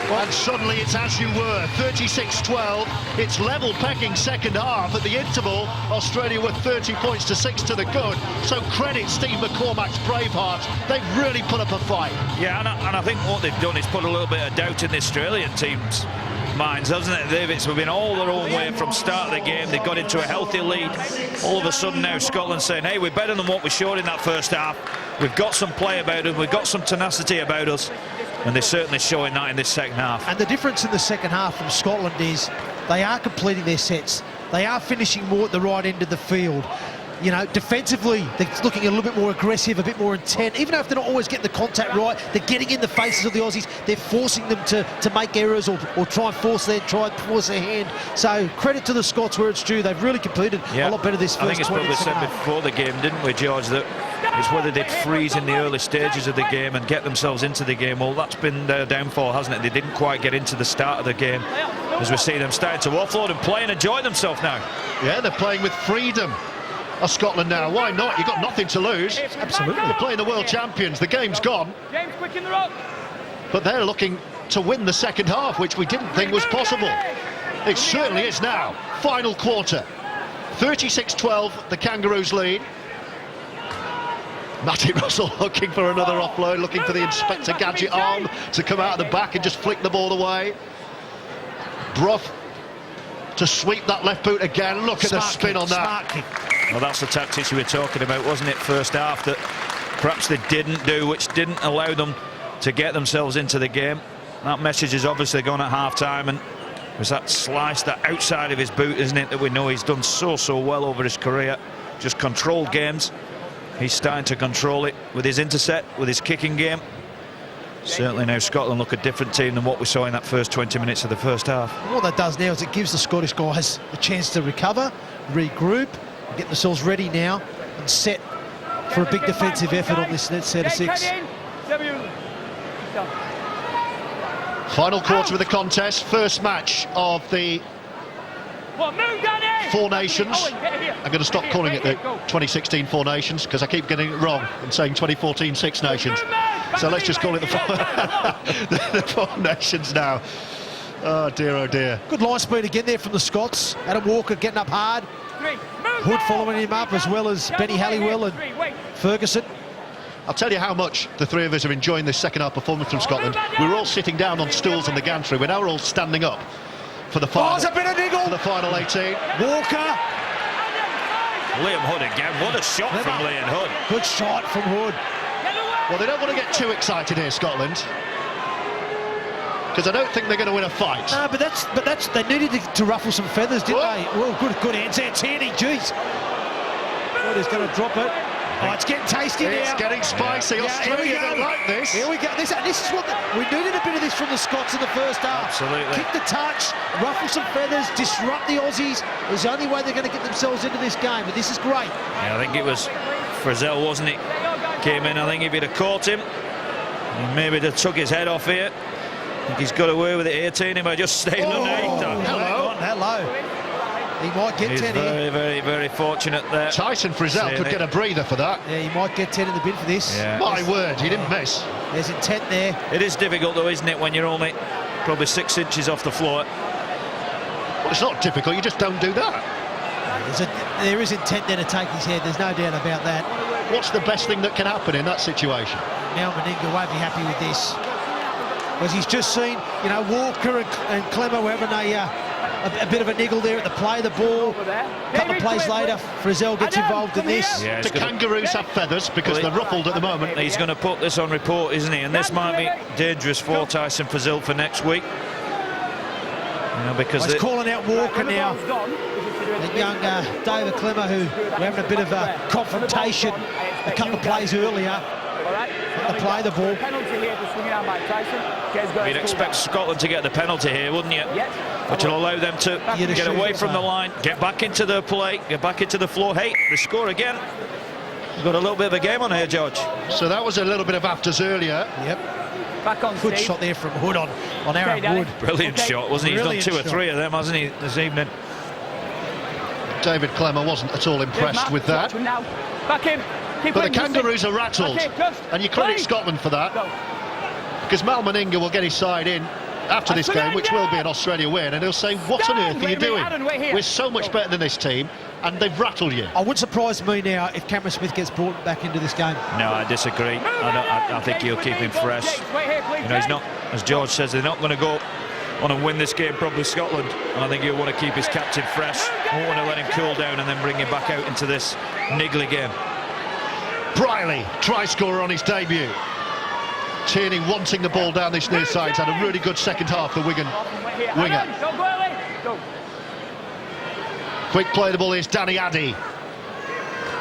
And suddenly it's as you were, 36-12. It's level pecking second half. At the interval, Australia were 30 points to 6 to the good. So credit Steve McCormack's Bravehearts. They've really put up a fight. Yeah, and I think what they've done is put a little bit of doubt in the Australian team's minds, hasn't it, David? It's been all their own way from start of the game. They got into a healthy lead. All of a sudden now Scotland saying, hey, we're better than what we showed in that first half. We've got some play about us. We've got some tenacity about us. And they're certainly showing that in this second half. And the difference in the second half from Scotland is they are completing their sets. They are finishing more at the right end of the field. You know, defensively, they're looking a little bit more aggressive, a bit more intent. Even if they're not always getting the contact right, they're getting in the faces of the Aussies. They're forcing them to make errors or try and force their hand. So credit to the Scots where it's due. They've really completed a lot better this first 20 I think it's probably said before the game, didn't we, George, that it's whether they'd freeze in the early stages of the game and get themselves into the game. Well, that's been their downfall, hasn't it? They didn't quite get into the start of the game. As we see them starting to offload and play and enjoy themselves now. Yeah, they're playing with freedom. Scotland now, why not? You've got nothing to lose. Absolutely. They're playing the world champions. The game's gone. James, quick in the rock. But they're looking to win the second half, which we didn't think was possible. It certainly is now. Final quarter. 36-12, the Kangaroos lead. Matty Russell looking for another offload, looking for the Inspector Gadget arm to come out of the back and just flick the ball away. Brough to sweep that left boot again. Look at the spin on that. Well, that's the tactics we were talking about, wasn't it, first half, that perhaps they didn't do, which didn't allow them to get themselves into the game. That message is obviously gone at half-time, and it was that slice, that outside of his boot, isn't it, that we know he's done so well over his career. Just controlled games. He's starting to control it with his intercept, with his kicking game. Certainly now Scotland look a different team than what we saw in that first 20 minutes of the first half. What that does now is it gives the Scottish guys a chance to recover, regroup, get themselves ready now and set for a big defensive effort on this next set of 6. Final quarter of the contest, first match of the Four Nations. I'm going to stop calling it the 2016 Four Nations because I keep getting it wrong and saying 2014 Six Nations. So let's just call it the Four Nations now. Oh dear. Good line speed again there from the Scots. Adam Walker getting up hard. Hood following him up, as well as Benny Halliwell and Ferguson. I'll tell you how much the three of us are enjoying this second half performance from Scotland. We were all sitting down on stools in the gantry. We're now all standing up for the final. Oh, it's a bit of niggle. For the final 18. Walker. Liam Hood again. What a shot from Liam Hood. Good shot from Hood. Well, they don't want to get too excited here, Scotland, because I don't think they're going to win a fight. No, but that's they needed to ruffle some feathers, didn't they? Well, good hands there, Tierney. Jeez. Hood is going to drop it. Oh, it's getting tasty now. It's getting spicy. Yeah, Australia don't like this. Here we go. This is what we needed a bit of this from the Scots in the first half. Absolutely. Kick the touch, ruffle some feathers, disrupt the Aussies. It's the only way they're going to get themselves into this game. But this is great. Yeah, I think it was Frizzell, wasn't it? Came in. I think if he'd have caught him, maybe they'd took his head off here. I think he's got away with it here, Tierney, by just staying underneath. Hello. He might get 10 here. Very fortunate there. Tyson Frizzell could get a breather for that. Yeah, he might get 10 in the bin for this. Yeah. My word, he didn't miss. There's intent there. It is difficult though, isn't it, when you're only probably 6 inches off the floor. Well, it's not difficult, you just don't do that. There is intent there to take his head, there's no doubt about that. What's the best thing that can happen in that situation? Mal Meninga won't be happy with this. Because he's just seen, you know, Walker and Clemmer were having a bit of a niggle there at the play of the ball. A couple of plays later, Frizzell gets involved in this. Yeah, the Kangaroos have feathers because they're ruffled at the moment. He's going to put this on report, isn't he? And this might be dangerous for Tyson Frizzell for next week. You know, because he's calling out Walker now. The young David Clemmer, who were having a bit of a confrontation a couple of plays earlier. To play the ball. You'd expect Scotland to get the penalty here, wouldn't you? Which will allow them to get away from the line, get back into the play, get back into the floor. Hey, they score again. We've got a little bit of a game on here, George. So that was a little bit of afters earlier. Yep. Back on good shot there from Hood on Aaron Wood. Brilliant shot, wasn't he? He's done 2 or 3 of them, hasn't he, this evening? David Clemmer wasn't at all impressed with that. Back in. But the Kangaroos are rattled, and you credit Scotland for that, because Mal Meninga will get his side in after this game, which will be an Australia win, and he'll say, what on earth are you doing? We're so much better than this team, and they've rattled you. I wouldn't surprise me now if Cameron Smith gets brought back into this game. No, I disagree. I think he'll keep him fresh. You know, he's not, as George says, they're not going to go on and win this game, probably Scotland, and I think he'll want to keep his captain fresh. Won't want to let him cool down and then bring him back out into this niggly game. Briley, try scorer on his debut. Tierney wanting the ball down this near side. He's had a really good second half, the Wigan winger. Quick play the ball is Danny Addy.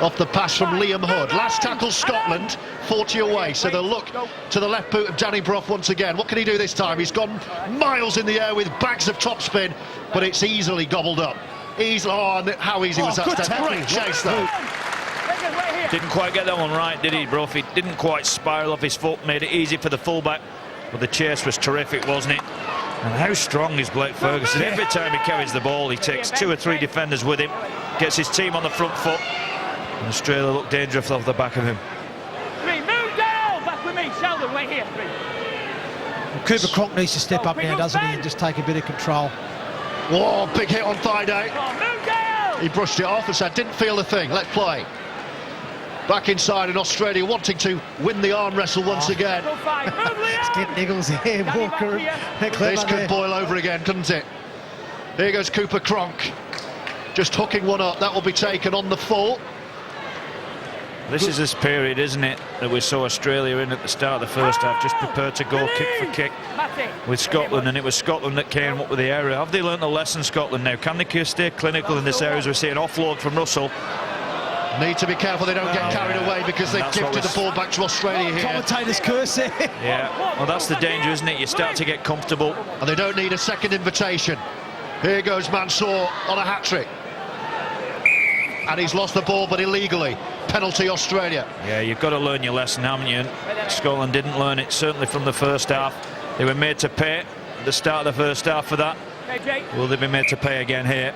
Off the pass from Liam Hood. Last tackle Scotland, 40 away. So they'll look to the left boot of Danny Brough once again. What can he do this time? He's gone miles in the air with bags of topspin, but it's easily gobbled up. And how easy was that? Great chase though. Didn't quite get that one right, did he, Brough? He didn't quite spiral off his foot, made it easy for the fullback. But the chase was terrific, wasn't it? And how strong is Blake Ferguson? Every time he carries the ball, he takes 2 or 3 defenders with him, gets his team on the front foot. And Australia look dangerous off the back of him. Move down! Back with me, Sheldon, wait here. Cooper Cronk needs to step up now, doesn't he, and just take a bit of control. Whoa, big hit on Thaiday. He brushed it off and said, didn't feel the thing, let's play. Back inside, and Australia wanting to win the arm wrestle once again. It's getting Nichols here, Walker. This could boil over again, couldn't it? Here goes Cooper Cronk. Just hooking one up, that will be taken on the full. This is this period, isn't it, that we saw Australia in at the start of the first half, just prepared to go kick for kick with Scotland, and it was Scotland that came up with the area. Have they learnt the lesson, Scotland, now? Can they stay clinical in this area as we see an offload from Russell? Need to be careful they don't get carried away because they've gifted the ball back to Australia here. Commentator's curse there. Yeah, well, that's the danger, isn't it? You start to get comfortable. And they don't need a second invitation. Here goes Mansour on a hat-trick. And he's lost the ball, but illegally. Penalty Australia. Yeah, you've got to learn your lesson, haven't you? Scotland didn't learn it, certainly from the first half. They were made to pay at the start of the first half for that. Will they be made to pay again here?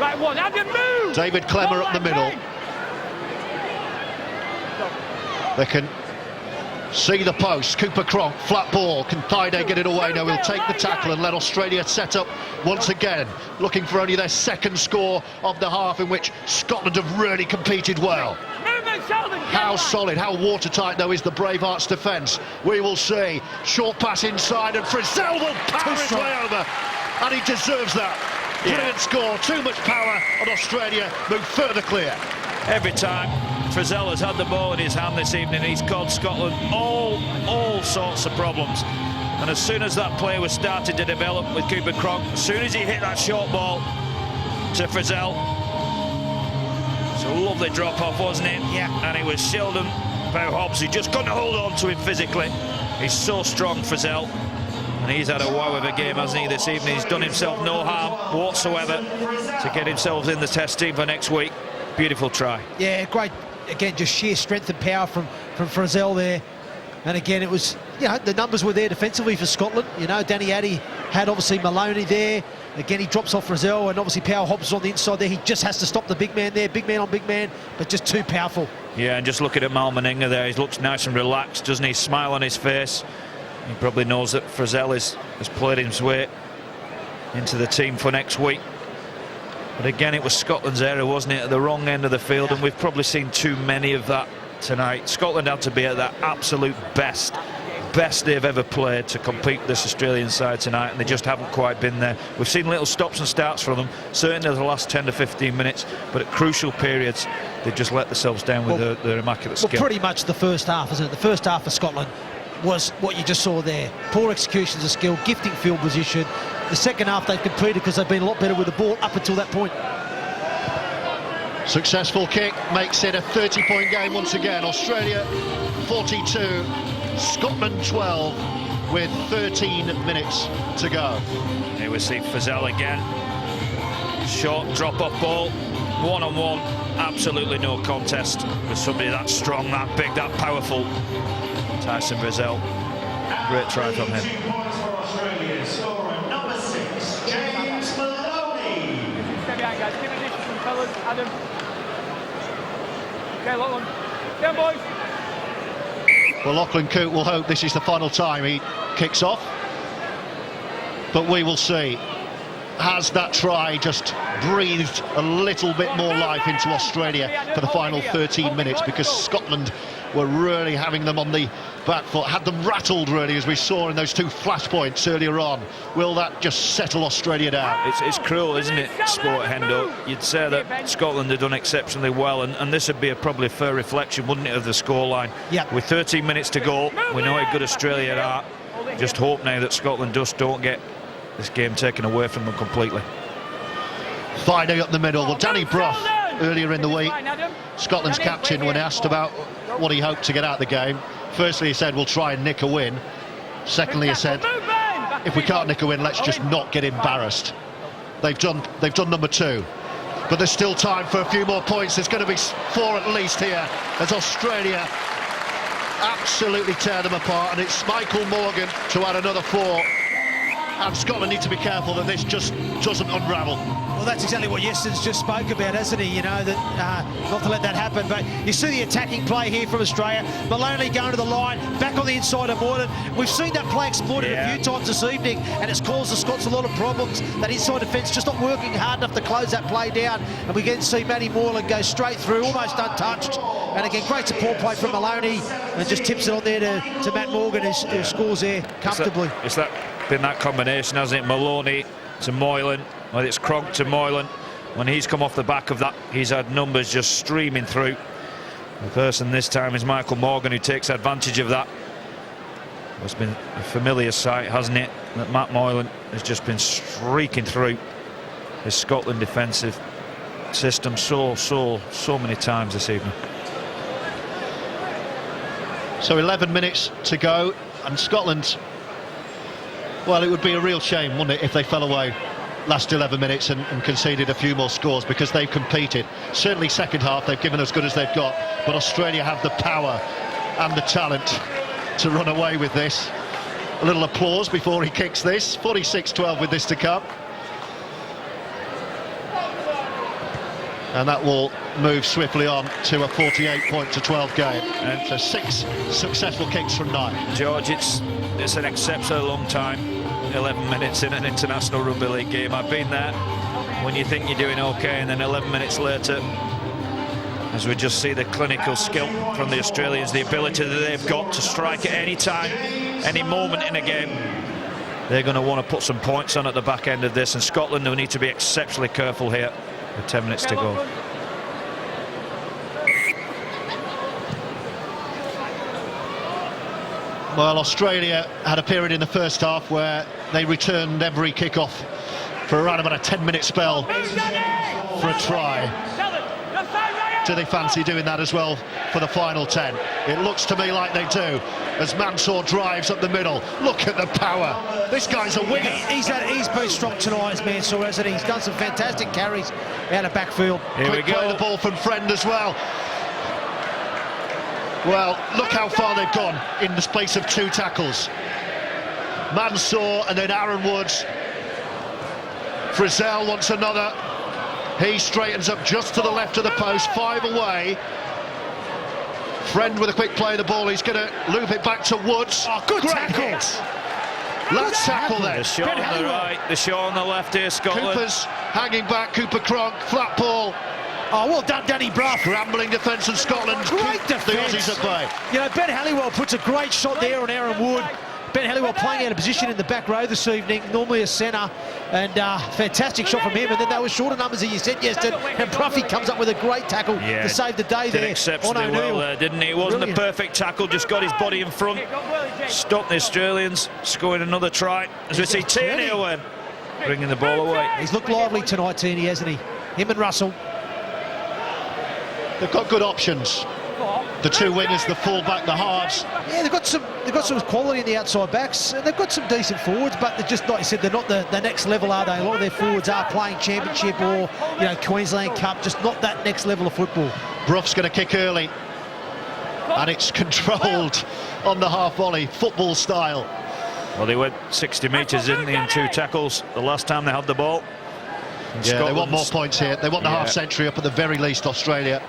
Right one, Adam, move! David Clemmer up the middle. They can see the post. Cooper Cronk, flat ball. Can Thaiday get it away? No, he'll take the tackle and let Australia set up once again, looking for only their second score of the half, in which Scotland have really competed well. How solid, how watertight though is the Bravehearts defence? We will see. Short pass inside, and Frizzell will power his way over, and he deserves that. Brilliant score, too much power, and Australia move further clear. Every time Frizzell has had the ball in his hand this evening, he's caused Scotland all sorts of problems. And as soon as that play was started to develop with Cooper Cronk, as soon as he hit that short ball to Frizzell, it's a lovely drop-off, wasn't it? Yeah. And it was Sheldon Powell-Hobbs who just couldn't hold on to him physically. He's so strong, Frizzell. And he's had a wow of a game, hasn't he, this evening? He's done himself no harm whatsoever to get himself in the test team for next week. Beautiful try. Yeah, great. Again, just sheer strength and power from Frizzell there. And again, it was, you know, the numbers were there defensively for Scotland. You know, Danny Addy had obviously Maloney there. Again, he drops off Frizzell, and obviously Powell-Hobbs on the inside there. He just has to stop the big man there, big man on big man, but just too powerful. Yeah, and just looking at Mal Meninga there, he looks nice and relaxed, doesn't he? Smile on his face. He probably knows that Frizzell has played his way into the team for next week. But again, it was Scotland's error, wasn't it, at the wrong end of the field, and we've probably seen too many of that tonight. Scotland had to be at their absolute best they've ever played to compete with this Australian side tonight, and they just haven't quite been there. We've seen little stops and starts from them, certainly in the last 10 to 15 minutes, but at crucial periods, they've just let themselves down with their immaculate skill. Well, pretty much the first half, isn't it? The first half for Scotland was what you just saw there. Poor executions of skill, gifting field position. The second half they've competed because they've been a lot better with the ball up until that point. Successful kick makes it a 30-point game once again. Australia 42, Scotland 12 with 13 minutes to go. Here we see Frizzell again. Short drop-off ball, one-on-one, absolutely no contest with somebody that strong, that big, that powerful. Tyson Frizzell, great try from him. Adam. Okay, Lachlan. Down, boys. Well, Lachlan Coote will hope this is the final time he kicks off. But we will see. Has that try just breathed a little bit more life into Australia for the final 13 minutes? Because Scotland were really having them on the back foot, had them rattled really, as we saw in those two flashpoints earlier on. Will that just settle Australia down? It's cruel, isn't it, Sport Hendo? You'd say that Scotland had done exceptionally well, and this would be probably a fair reflection, wouldn't it, of the scoreline? Yeah. With 13 minutes to go, we know how good Australia are. Just hope now that Scotland just don't get this game taken away from them completely. Finding up the middle. Well, Danny Brough, earlier in the week, Scotland's captain, when asked about what he hoped to get out of the game, firstly he said, we'll try and nick a win. Secondly he said, if we can't nick a win, let's just not get embarrassed. They've done number 2. But there's still time for a few more points. There's going to be 4 at least here, as Australia absolutely tear them apart, and it's Michael Morgan to add another 4. And Scotland need to be careful that this just doesn't unravel. Well, that's exactly what Yeston's just spoke about, hasn't he? You know, that not to let that happen. But you see the attacking play here from Australia. Maloney going to the line, back on the inside of Moylan. We've seen that play exploited a few times this evening, and it's caused the Scots a lot of problems. That inside defence just not working hard enough to close that play down. And we get to see Matty Moylan go straight through, almost untouched. And again, great support play from Maloney, and just tips it on there to Matt Morgan, who scores there comfortably. It's that been that combination, hasn't it? Maloney to Moylan, well, it's Cronk to Moylan. When he's come off the back of that, he's had numbers just streaming through. The person this time is Michael Morgan, who takes advantage of that. It's been a familiar sight, hasn't it, that Matt Moylan has just been streaking through his Scotland defensive system so many times this evening. So 11 minutes to go, and Scotland, well, it would be a real shame, wouldn't it, if they fell away last 11 minutes and conceded a few more scores, because they've competed. Certainly second half they've given as good as they've got, but Australia have the power and the talent to run away with this. A little applause before he kicks this. 46-12 with this to come. And that will move swiftly on to a 48-12 game. And so 6 successful kicks from 9. George, it's an exceptionally long time, 11 minutes in an international rugby league game. I've been there when you think you're doing okay, and then 11 minutes later, as we just see the clinical skill from the Australians, the ability that they've got to strike at any time, any moment in a game. They're going to want to put some points on at the back end of this, and Scotland will need to be exceptionally careful here with 10 minutes to go. Well, Australia had a period in the first half where they returned every kick-off for around about a 10-minute spell for a try. Do they fancy doing that as well for the final 10? It looks to me like they do, as Mansour drives up the middle. Look at the power. This guy's a winger. He's been strong tonight, as Mansour, hasn't he? He's done some fantastic carries out of backfield. Here we go. Play the ball from Friend as well. Well, look how far they've gone in the space of 2 tackles. Mansour and then Aaron Woods. Frizzell wants another. He straightens up just to the left of the post, 5 away. Friend with a quick play of the ball. He's going to loop it back to Woods. Oh, good tackle. Let's tackle there. The shot on the right, the shot on the left here, Scotland. Cooper's hanging back, Cooper Cronk, flat ball. Oh, well done, Danny Brough. Scrambling defence, and Scotland great defence. The Aussies at bay. You know, Ben Halliwell puts a great shot there on Aaron Wood. Ben Halliwell playing out of position in the back row this evening, normally a centre, and fantastic shot from him. And then they were shorter numbers, as you said yesterday, and Bruffy comes up with a great tackle to save the day there. Did exceptionally well there, didn't he? It wasn't a perfect tackle, just got his body in front, stopped the Australians, scoring another try. As we see Tierney away, bringing the ball away. He's looked lively tonight, Tierney, hasn't he? Him and Russell. They've got good options. The 2 wingers, the full-back, the halves. Yeah, they've got some quality in the outside backs, and they've got some decent forwards, but they're just, like you said, they're not the next level, are they? A lot of their forwards are playing Championship or, you know, Queensland Cup, just not that next level of football. Brough's going to kick early, and it's controlled on the half volley, football style. Well, they went 60 metres, didn't they, in 2 tackles the last time they had the ball. Yeah, they want more points here. They want the half century up at the very least, Australia.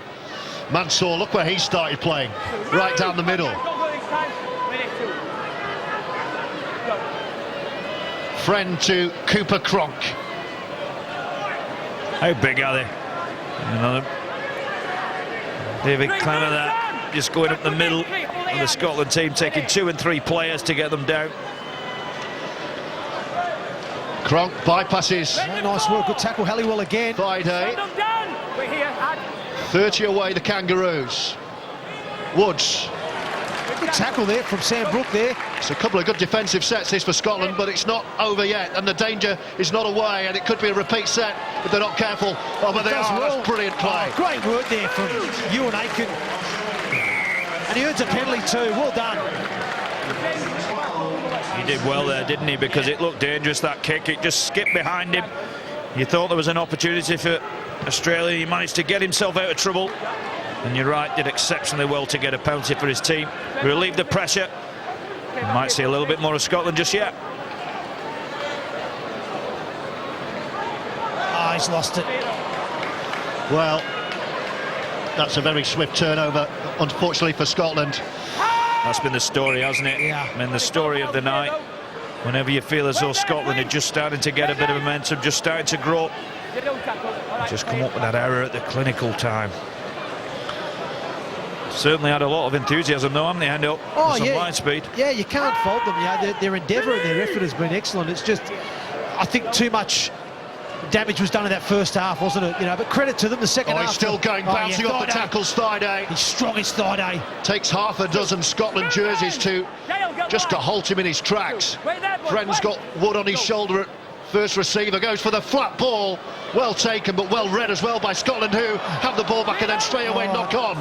Mansour, look where he started playing, right down the middle. Friend to Cooper Cronk. How big are they? Another David Clemmer there. just going up the middle of the Scotland team, taking 2 and 3 players to get them down. Cronk bypasses. Nice work, good tackle, Halliwell again. Friday. 30 away, the Kangaroos. Woods. Good tackle there from Sam Brook there. It's a couple of good defensive sets this for Scotland, but it's not over yet, and the danger is not away, and it could be a repeat set if they're not careful. Oh, but they are. That's brilliant play. Oh, great work there from Ewan Aiken. And he earns a penalty too. Well done. He did well there, didn't he? Because it looked dangerous, that kick. It just skipped behind him. You thought there was an opportunity for Australia. He managed to get himself out of trouble. And you're right, did exceptionally well to get a penalty for his team. Relieved the pressure. We might see a little bit more of Scotland just yet. Oh, he's lost it. Well, that's a very swift turnover, unfortunately for Scotland. That's been the story, hasn't it? Yeah. I mean, the story of the night. Whenever you feel as though Scotland are just starting to get a bit of momentum, just starting to grow, just come up with that error at the clinical time. Certainly had a lot of enthusiasm though, haven't they, Hendo? Oh, some yeah. line speed. Yeah, you can't fault them. Yeah, their endeavour and their effort has been excellent. It's just, I think too much damage was done in that first half, wasn't it? You know, but credit to them, the second half. He's still going, bouncing off the tackles, Thaiday. He's strong as Thaiday. Takes half a dozen Scotland jerseys to halt him in his tracks. Friend's got Wood on his shoulder at first receiver, goes for the flat ball. Well taken, but well read as well by Scotland, who have the ball back and then straight away knock on.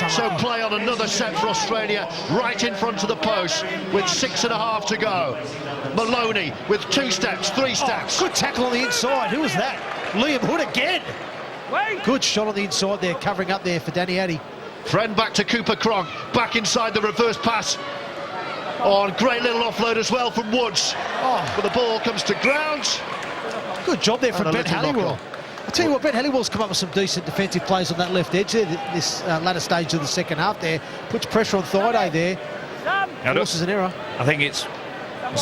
So play on another set for Australia, right in front of the post with 6.5 to go. Maloney with 2 steps, 3 steps. Good tackle on the inside. Who was that? Liam Hood again. Good shot on the inside there, covering up there for Danny Addy. Friend back to Cooper Cronk, back inside the reverse pass. Oh, and great little offload as well from Woods. But the ball comes to ground. Good job there from Ben Halliwell. I'll tell you what, Ben Halliwell's come up with some decent defensive plays on that left edge there, this latter stage of the second half there. Puts pressure on Thaiday there. Forces an error. I think it's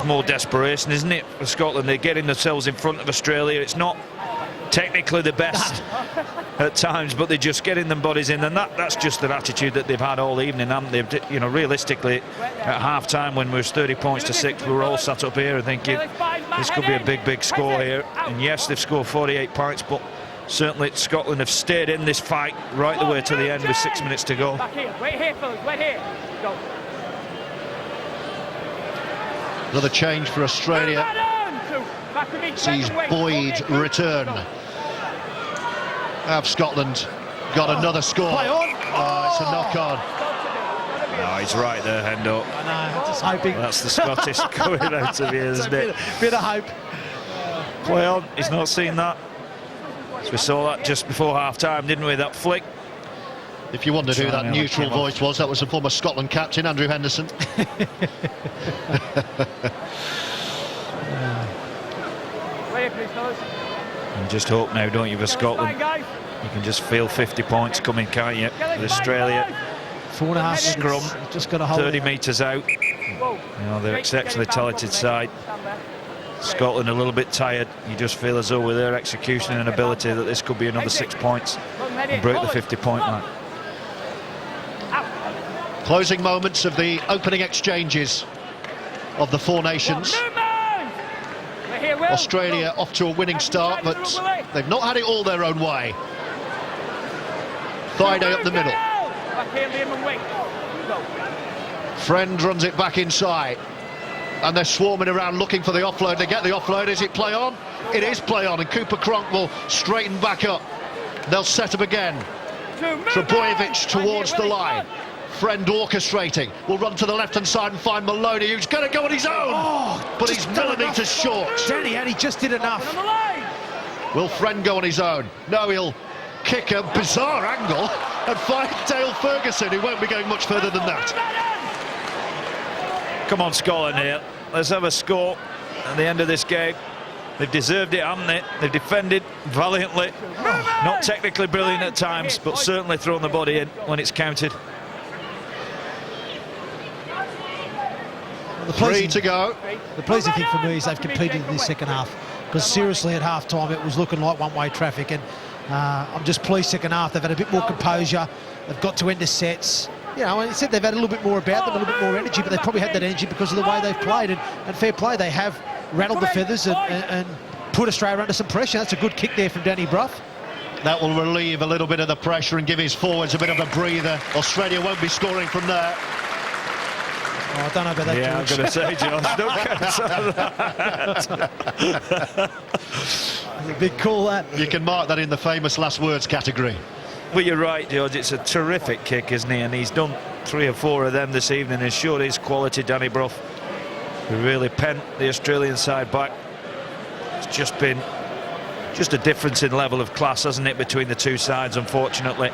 more desperation, isn't it, for Scotland? They're getting themselves in front of Australia. It's not technically the best at times, but they're just getting them bodies in, and that's just an attitude that they've had all evening, haven't they? You know, realistically, at half-time when we was 30 points to 6, we were all sat up here and thinking this could be a big score here. And yes, they've scored 48 points, but certainly Scotland have stayed in this fight right the way to the end with 6 minutes to go. Wait here, fellas, wait here. Go. Another change for Australia. Sees Boyd return. Have Scotland got another score? Play on. Oh, it's a knock-on. No, he's right there, Hendo. I know, just hoping. That's the Scottish coming out of here, isn't it? Bit of hope. Play on. He's not seen that. So we saw that just before half-time, didn't we? That flick. If you wondered who that neutral voice was, that was the former Scotland captain, Andrew Henderson. And just hope now, don't you, for Scotland? You can just feel 50 points coming, can't you? With Australia. 4.5 scrum, just got to hold 30 metres out. You know, they're exceptionally talented side. Scotland a little bit tired. You just feel as though with their execution and ability that this could be another 6 points and break the 50-point line. Closing moments of the opening exchanges of the four nations. Australia off to a winning start, but they've not had it all their own way. Thaiday up the middle. Friend runs it back inside. And they're swarming around looking for the offload. They get the offload. Is it play on? It is play on. And Cooper Cronk will straighten back up. They'll set up again. Trebojevic towards the line. Friend orchestrating. Will run to the left-hand side and find Maloney, who's going to go on his own. But he's millimetres short. Danny Addy just did enough. Will Friend go on his own? No, he'll kick a bizarre angle and find Dale Ferguson, who won't be going much further than that. Come on, Scotland here. Let's have a score at the end of this game. They've deserved it, haven't they? They've defended valiantly. Not technically brilliant at times, but certainly thrown the body in when it's counted. Three to go. The pleasing thing for me is they've competed in this second half, because seriously at half-time it was looking like one-way traffic, and I'm just pleased second half they've had a bit more composure. They've got to end the sets. you know, and he said they've had a little bit more about them, a little bit more energy, but they've probably had that energy because of the way they've played. And fair play, they have rattled the feathers and put Australia under some pressure. That's a good kick there from Danny Brough. That will relieve a little bit of the pressure and give his forwards a bit of a breather. Australia won't be scoring from there. Oh, I don't know about that, yeah, George. I'm going to say, Josh, don't a big call, that. You can mark that in the famous last words category. But you're right, George, it's a terrific kick, isn't he? And he's done 3 or 4 of them this evening, and sure is quality, Danny Brough, who really pent the Australian side back. It's just been a difference in level of class, hasn't it, between the two sides, unfortunately.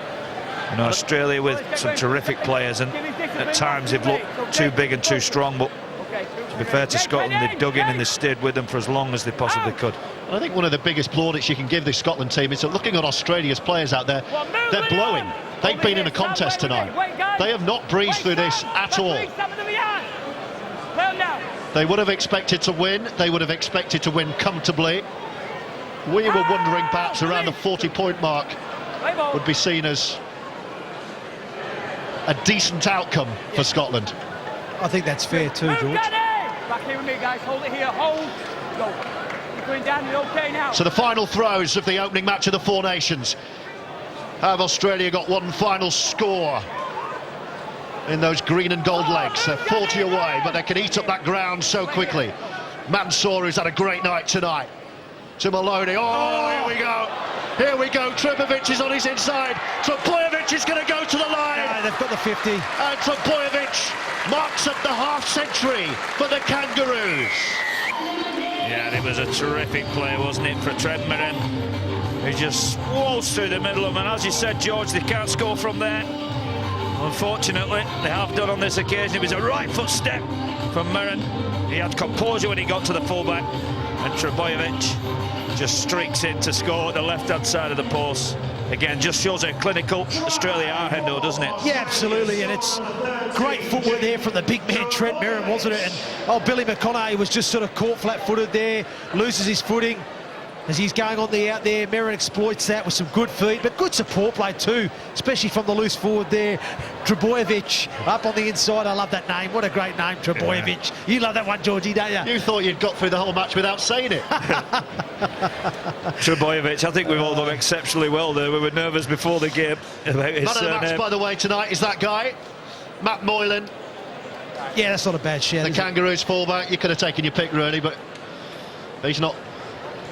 You know, Australia with some terrific players, and at times they've looked too big and too strong, but to be fair to Scotland, they've dug in and they stayed with them for as long as they possibly could. I think one of the biggest plaudits you can give this Scotland team is that looking at Australia's players out there, they're blowing. They've been in a contest tonight. They have not breezed through this at all. They would have expected to win. They would have expected to win comfortably. We were wondering perhaps around the 40-point mark would be seen as a decent outcome for Scotland. I think that's fair too, George. Back here with me, guys. Hold it here. Hold. Go. You're going down. You're okay now. So the final throws of the opening match of the Four Nations. Have Australia got one final score in those green and gold legs? They're 40 away, but they can eat up that ground so quickly. Mansour, who's had a great night tonight. To Maloney. Oh, here we go. Here we go. Trbojevic is on his inside. Trbojevic is going to go to the line. Yeah, they've got the 50. And Trbojevic marks up the half-century for the Kangaroos. Yeah, and it was a terrific play, wasn't it, for Trent Mirren? He just waltzed through the middle of them, and as you said, George, they can't score from there. Unfortunately, they have done on this occasion. It was a right foot step from Mirren. He had composure when he got to the fullback, and Trbojevic just streaks in to score at the left-hand side of the post. Again, just shows how clinical Australia are, Hendo, doesn't it? Yeah, absolutely, and it's great footwork there from the big man Trent Mirren, wasn't it? And Billy McConaughey was just sort of caught flat-footed there, loses his footing as he's going on the out there. Mirren exploits that with some good feet, but good support play too, especially from the loose forward there. Trbojevic up on the inside. I love that name. What a great name, Trbojevic. Yeah. You love that one, Georgie, don't you? You thought you'd got through the whole match without saying it. Trbojevic, I think we've all done exceptionally well there. We were nervous before the game about his Man of the match, by the way, tonight is that guy, Matt Moylan. Yeah, that's not a bad shout. The Kangaroos fullback. You could have taken your pick, really, but he's not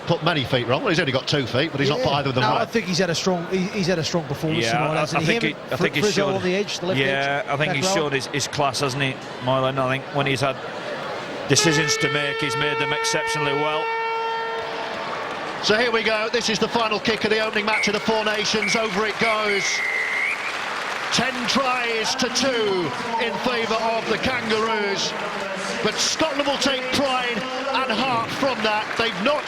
put many feet wrong. Well, he's only got 2 feet, but he's not put either of them right. I think he's had a strong performance tonight, hasn't he? I think he's shown on the edge, the left edge. I think he's shown his class, hasn't he, Moylan? I think when he's had decisions to make, he's made them exceptionally well. So here we go. This is the final kick of the opening match of the Four Nations. Over it goes. 10 tries to 2 in favour of the Kangaroos. But Scotland will take pride and heart from that. They've not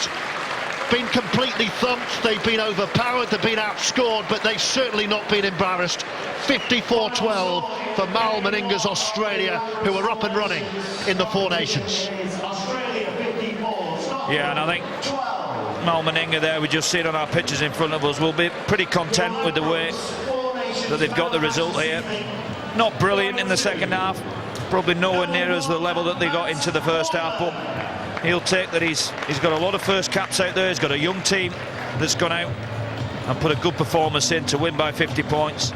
been completely thumped, they've been overpowered, they've been outscored, but they've certainly not been embarrassed. 54-12 for Mal Meninga's Australia, who are up and running in the Four Nations. Yeah, and I think Mal Meninga there, we just see it on our pictures in front of us, will be pretty content with the way that they've got the result here. Not brilliant in the second half, probably nowhere near as the level that they got into the first half, but he'll take that. He's got a lot of first caps out there. He's got a young team that's gone out and put a good performance in to win by 50 points.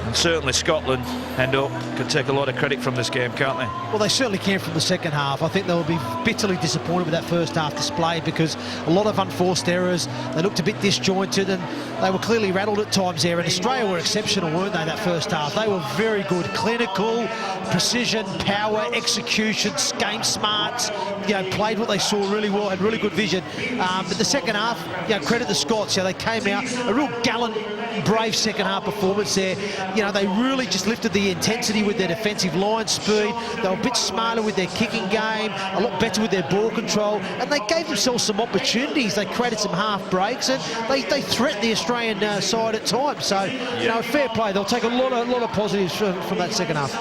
And certainly Scotland, Hendo, can take a lot of credit from this game, can't they? Well, they certainly can from the second half. I think they'll be bitterly disappointed with that first half display because a lot of unforced errors. They looked a bit disjointed and they were clearly rattled at times there. And Australia were exceptional, weren't they, that first half? They were very good. Clinical, precision, power, execution, game smarts. You know, played what they saw really well, had really good vision. But the second half, you know, credit the Scots. You know, they came out, a real gallant, brave second half performance there. You know, they really just lifted the intensity with their defensive line speed. They were a bit smarter with their kicking game, a lot better with their ball control, and they gave themselves some opportunities. They created some half breaks, and they threatened the Australian side at times. So, you know, fair play. They'll take a lot of positives from that second half.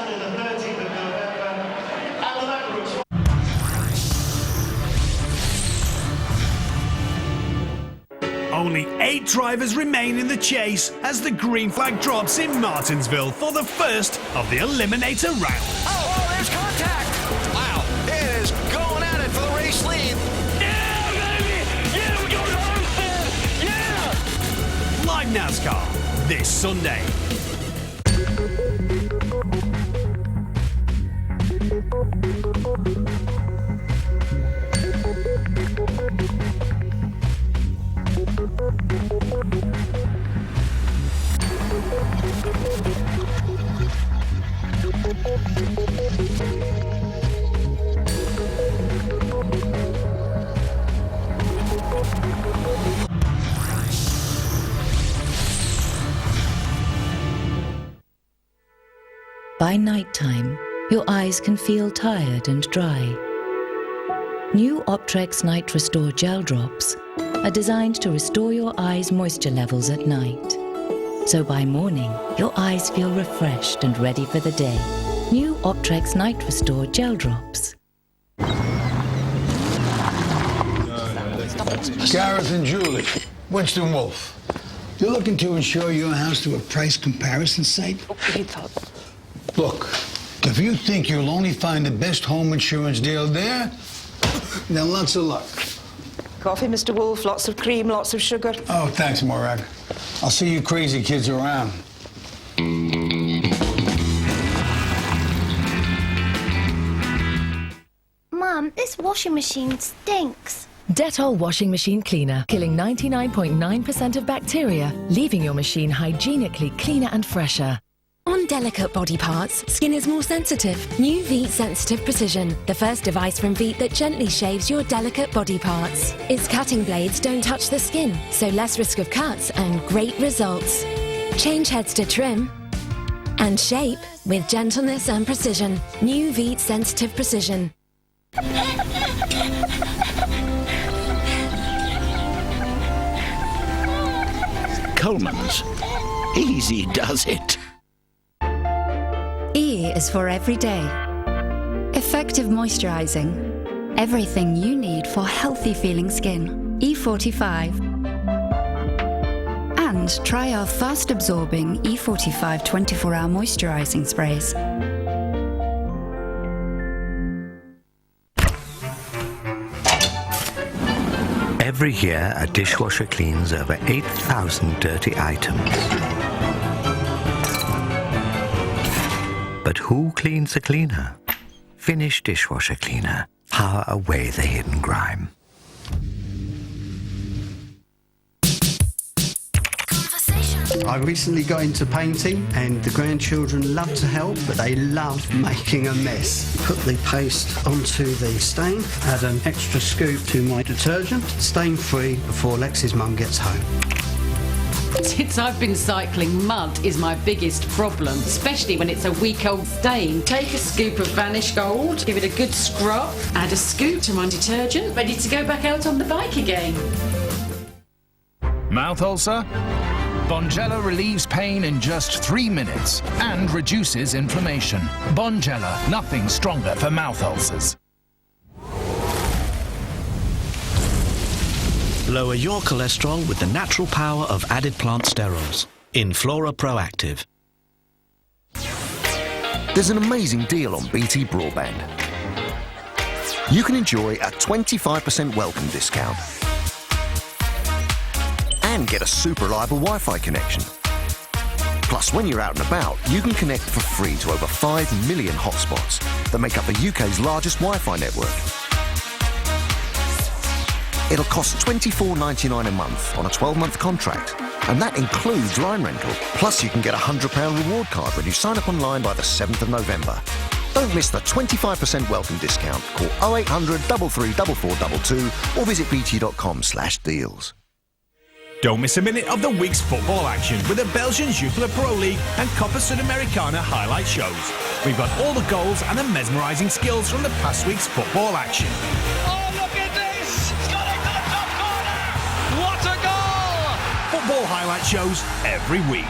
Only 8 drivers remain in the chase as the green flag drops in Martinsville for the first of the Eliminator round. Oh, there's contact! Wow, it is going at it for the race lead. Yeah, baby! Yeah, we got it! Yeah! Live NASCAR this Sunday. By nighttime, your eyes can feel tired and dry. New Optrex Night Restore Gel Drops are designed to restore your eyes' moisture levels at night. So by morning, your eyes feel refreshed and ready for the day. New Optrex Night Restore Gel Drops. Gareth and Julie, Winston Wolfe. You're looking to insure your house through a price comparison site? Look, if you think you'll only find the best home insurance deal there, then lots of luck. Coffee, Mr. Wolfe, lots of cream, lots of sugar. Oh, thanks, Morag. I'll see you crazy kids around. Mum, this washing machine stinks. Dettol washing machine cleaner, killing 99.9% of bacteria, leaving your machine hygienically cleaner and fresher. On delicate body parts, skin is more sensitive. New Veet Sensitive Precision, the first device from Veet that gently shaves your delicate body parts. Its cutting blades don't touch the skin, so less risk of cuts and great results. Change heads to trim and shape with gentleness and precision. New Veet Sensitive Precision. Coleman's. Easy does it. E is for every day. Effective moisturizing. Everything you need for healthy feeling skin. E45. And try our fast absorbing E45 24-hour moisturizing sprays. Every year, a dishwasher cleans over 8,000 dirty items. But who cleans the cleaner? Finish Dishwasher Cleaner. Power away the hidden grime. I recently got into painting and the grandchildren love to help, but they love making a mess. Put the paste onto the stain, add an extra scoop to my detergent, stain free before Lex's mum gets home. Since I've been cycling, mud is my biggest problem, especially when it's a week-old stain. Take a scoop of Vanish Gold, give it a good scrub, add a scoop to my detergent, ready to go back out on the bike again. Mouth ulcer? Bonjela relieves pain in just 3 minutes and reduces inflammation. Bonjela, nothing stronger for mouth ulcers. Lower your cholesterol with the natural power of added plant sterols in Flora Proactive. There's an amazing deal on BT Broadband. You can enjoy a 25% welcome discount and get a super reliable Wi-Fi connection. Plus, when you're out and about, you can connect for free to over 5 million hotspots that make up the UK's largest Wi-Fi network. It'll cost £24.99 a month on a 12-month contract, and that includes line rental. Plus, you can get a £100 reward card when you sign up online by the 7th of November. Don't miss the 25% welcome discount. Call 0800 33 4422 or visit bt.com/deals. Don't miss a minute of the week's football action with the Belgian Jupiler Pro League and Copa Sudamericana highlight shows. We've got all the goals and the mesmerising skills from the past week's football action. Oh, look at this! It's got into the top corner! What a goal! Football highlight shows every week.